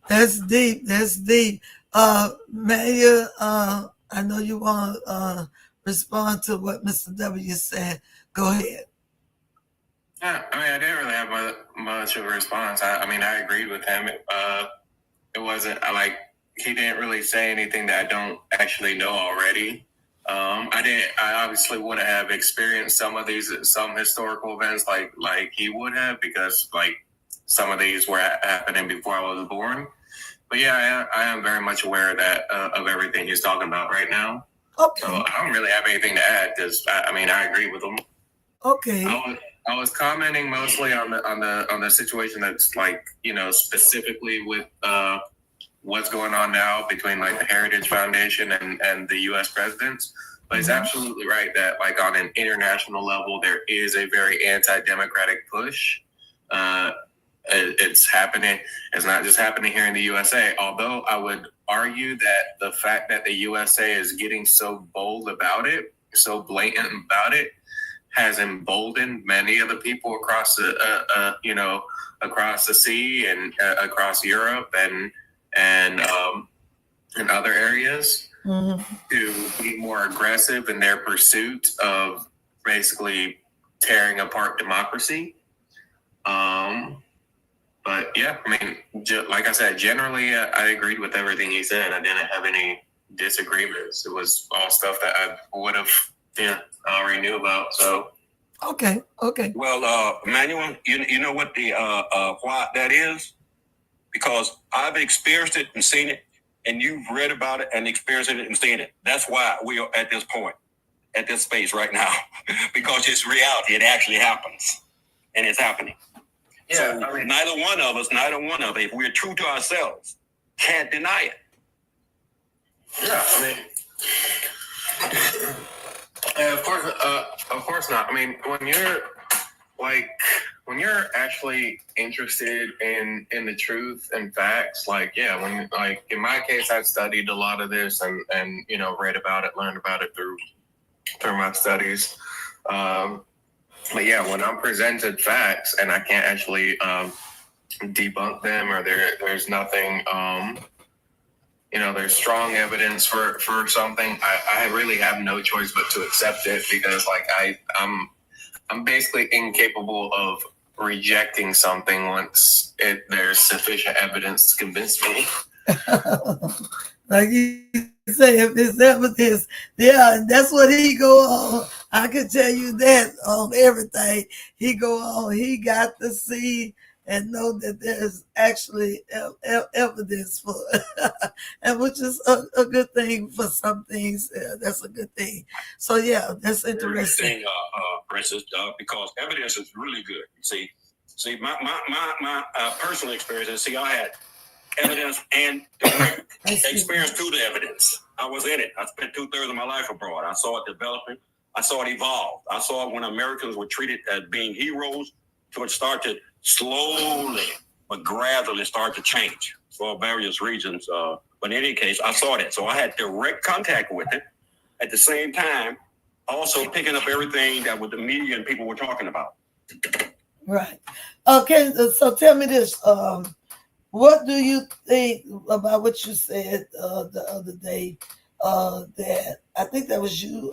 that's deep. That's deep. Mayor, I know you want to respond to what Mr. W said. Go ahead. Yeah, I mean, I didn't really have much of a response. I mean, I agreed with him. It wasn't like he didn't really say anything that I don't actually know already. I obviously wouldn't have experienced some historical events like he would have, because like some of these were happening before I was born. But yeah, I am very much aware of that, of everything he's talking about right now. Okay. So I don't really have anything to add, because I mean, I agree with him. Okay. I was commenting mostly on the situation that's like, you know, specifically with what's going on now between like the Heritage Foundation and the U.S. presidents. But it's absolutely right that like on an international level, there is a very anti-democratic push. It's happening. It's not just happening here in the USA. Although I would argue that the fact that the USA is getting so bold about it, so blatant about it, has emboldened many of the people across the across the sea and across Europe and other areas to be more aggressive in their pursuit of basically tearing apart democracy. But yeah, I mean, like I said, generally I agreed with everything he said. I didn't have any disagreements. It was all stuff that I would have, I already knew about. So okay. Well, Emmanuel, you know what the why that is? Because I've experienced it and seen it, and you've read about it and experienced it and seen it. That's why we are at this point, at this space right now, because it's reality. It actually happens, and it's happening. Yeah, so I mean, neither one of us, if we're true to ourselves, can't deny it. Yeah, I mean, and of course not. I mean, when you're actually interested in the truth and facts, like, yeah, when like in my case, I studied a lot of this and you know, read about it, learned about it through my studies. But yeah, when I'm presented facts and I can't actually debunk them, or there's nothing, you know, there's strong evidence for something, I really have no choice but to accept it, because like I'm basically incapable of rejecting something once there's sufficient evidence to convince me. Like you say, if there's evidence, yeah, and that's what he go on. I can tell you that on everything he go on. He got to see and know that there's actually evidence for and which is a good thing for some things. That's a good thing. So yeah, that's interesting. Princess, because evidence is really good. See, my personal experience. See, I had evidence and direct experience through the evidence. I was in it. I spent 2/3 of my life abroad. I saw it developing. I saw it evolve. I saw it when Americans were treated as being heroes, to it start to slowly but gradually start to change for various reasons. But in any case, I saw that. So I had direct contact with it. At the same time, also picking up everything that with the media and people were talking about. Right. Okay, so tell me this. What do you think about what you said the other day? That I think that was you,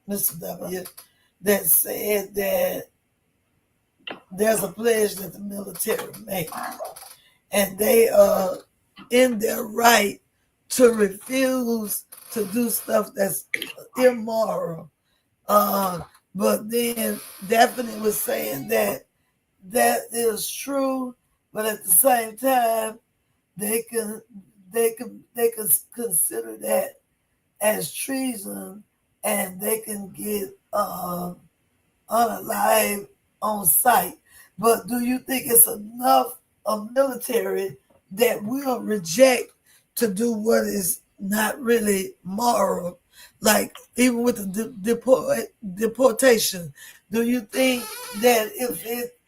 Mr. W, that said that there's a pledge that the military made, and they are in their right to refuse to do stuff that's immoral. But then Daphne was saying that is true, but at the same time, they can consider that as treason, and they can get unalive on sight. But do you think it's enough of military that will reject to do what is not really moral? Like even with the deportation, do you think that if it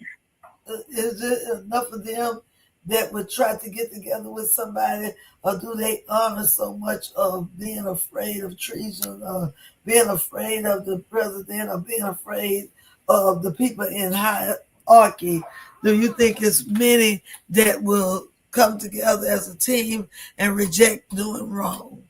is it enough of them that would try to get together with somebody, or do they honor so much of being afraid of treason, being afraid of the president, or being afraid of the people in high hierarchy, do you think it's many that will come together as a team and reject doing wrong?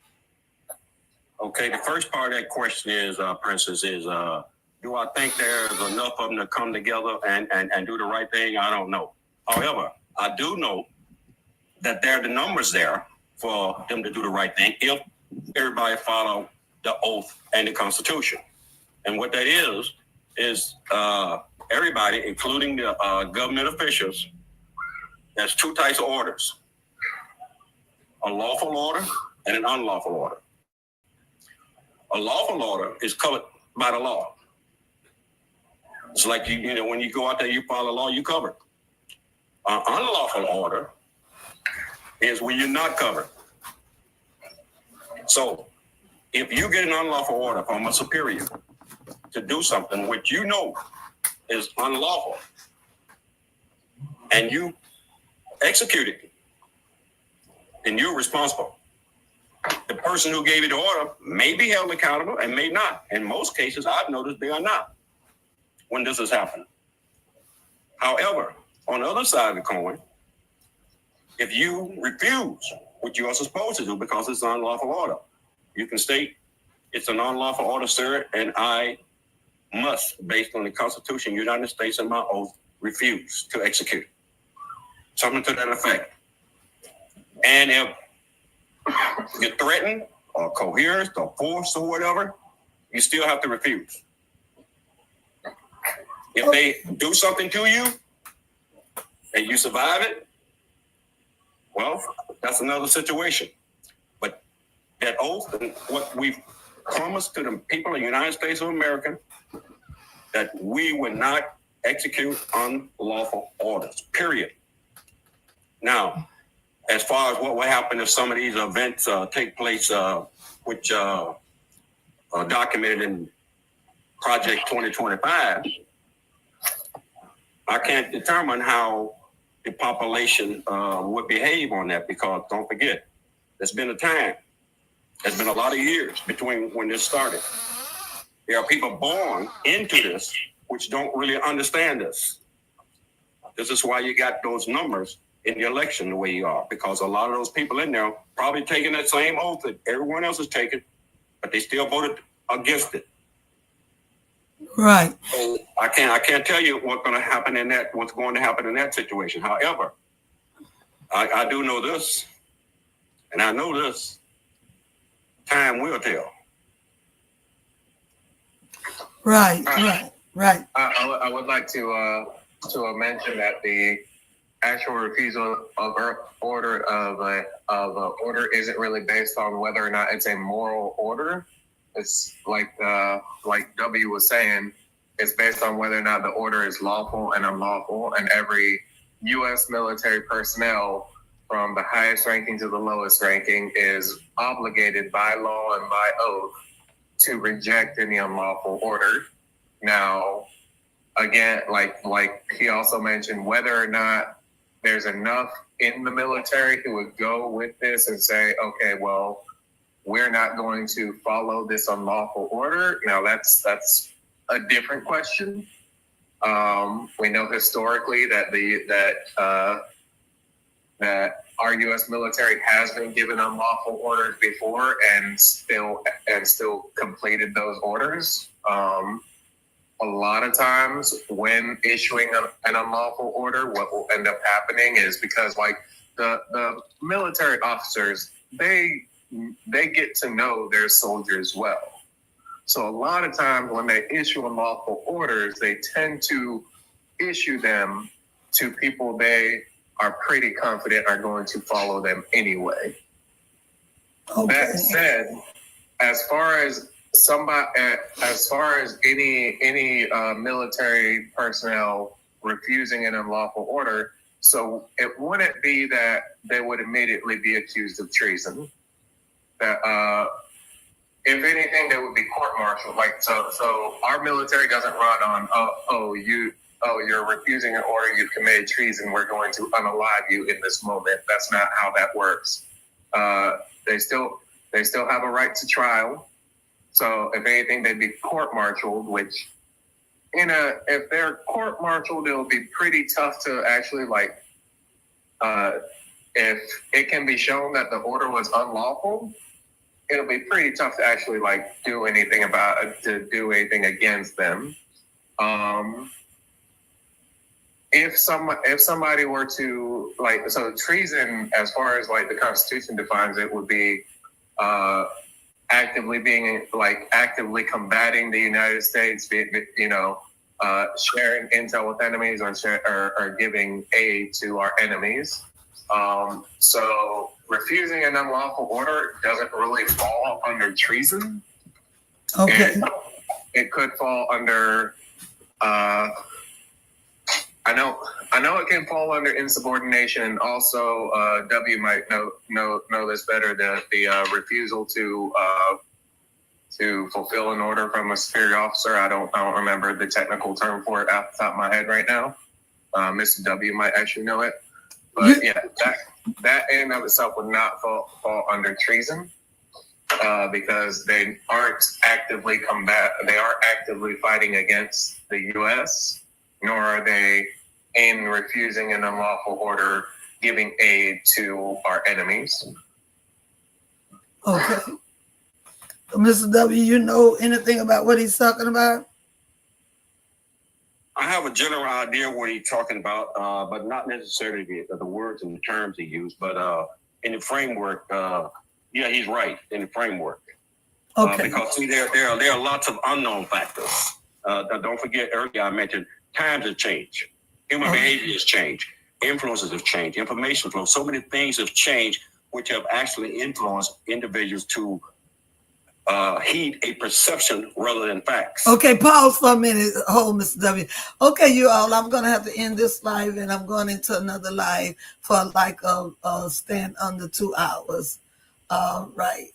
Okay, the first part of that question is, Princess, is do I think there's enough of them to come together and do the right thing? I don't know. However, I do know that there are the numbers there for them to do the right thing if everybody follow the oath and the Constitution. And what that is everybody, including the government officials, there's two types of orders: a lawful order and an unlawful order. A lawful order is covered by the law. It's like, you know, when you go out there, you follow the law, you covered. An unlawful order is when you're not covered. So if you get an unlawful order from a superior to do something which you know is unlawful, and you execute it, then you're responsible. The person who gave you the order may be held accountable and may not. In most cases, I've noticed they are not when this has happened. However, on the other side of the coin, if you refuse what you are supposed to do because it's an unlawful order, you can state, it's an unlawful order, sir, and I must, based on the Constitution of the United States and my oath, refuse to execute. Something to that effect. And if you're threatened or coerced or forced or whatever, you still have to refuse. If they do something to you and you survive it, well, that's another situation. But that oath and what we've promised to the people of the United States of America, that we would not execute unlawful orders, period. Now, as far as what will happen if some of these events take place, which are documented in Project 2025, I can't determine how the population would behave on that, because don't forget, there's been a time, there's been a lot of years between when this started. There are people born into this which don't really understand this. This is why you got those numbers in the election the way you are, because a lot of those people in there probably taking that same oath that everyone else is taking, but they still voted against it. Right. So I can't tell you what's going to happen in that situation. However, I do know this, and I know this: time will tell. Right. I would like to mention that the actual refusal of order order isn't really based on whether or not it's a moral order. It's like W was saying, it's based on whether or not the order is lawful and unlawful, and every U.S. military personnel, from the highest ranking to the lowest ranking, is obligated by law and by oath to reject any unlawful order. Now, again, like he also mentioned, whether or not there's enough in the military who would go with this and say, okay, well, we're not going to follow this unlawful order. Now, that's a different question. We know historically that that our U.S. military has been given unlawful orders before and still completed those orders. A lot of times when issuing an unlawful order, what will end up happening is, because like the military officers, they get to know their soldiers well. So a lot of times when they issue unlawful orders, they tend to issue them to people they are pretty confident are going to follow them anyway. Okay. That said, as far as any military personnel refusing an unlawful order, so it wouldn't be that they would immediately be accused of treason. That if anything, they would be court-martialed. Like so our military doesn't run on you're refusing an order, you've committed treason, we're going to unalive you in this moment. That's not how that works. They still have a right to trial. So if anything, they'd be court-martialed, which if they're court-martialed, it'll be pretty tough to actually like, if it can be shown that the order was unlawful, it'll be pretty tough to actually like do anything against them. If somebody were to like, so treason, as far as like the Constitution defines it, would be actively combating the United States, sharing intel with enemies or giving aid to our enemies. So refusing an unlawful order doesn't really fall under treason. Okay. It could fall under, I know it can fall under insubordination, and also W might know this better, the refusal to fulfill an order from a superior officer. I don't remember the technical term for it off the top of my head right now. Mr. W might actually know it, but that in and of itself would not fall under treason, because they aren't actively fighting against the U.S., nor are they, in refusing an unlawful order, giving aid to our enemies. Okay. Mr. W, you know anything about what he's talking about? I have a general idea what he's talking about, but not necessarily the words and the terms he used. But in the framework, yeah, he's right in the framework. Okay. Because see, there are lots of unknown factors. Don't forget, earlier I mentioned times have changed. Human behavior has changed. Influences have changed. Information flow. So many things have changed, which have actually influenced individuals to heed a perception rather than facts. Okay, pause for a minute. Hold, Mr. W. Okay, you all, I'm going to have to end this live, and I'm going into another live for like a stand under 2 hours. Right.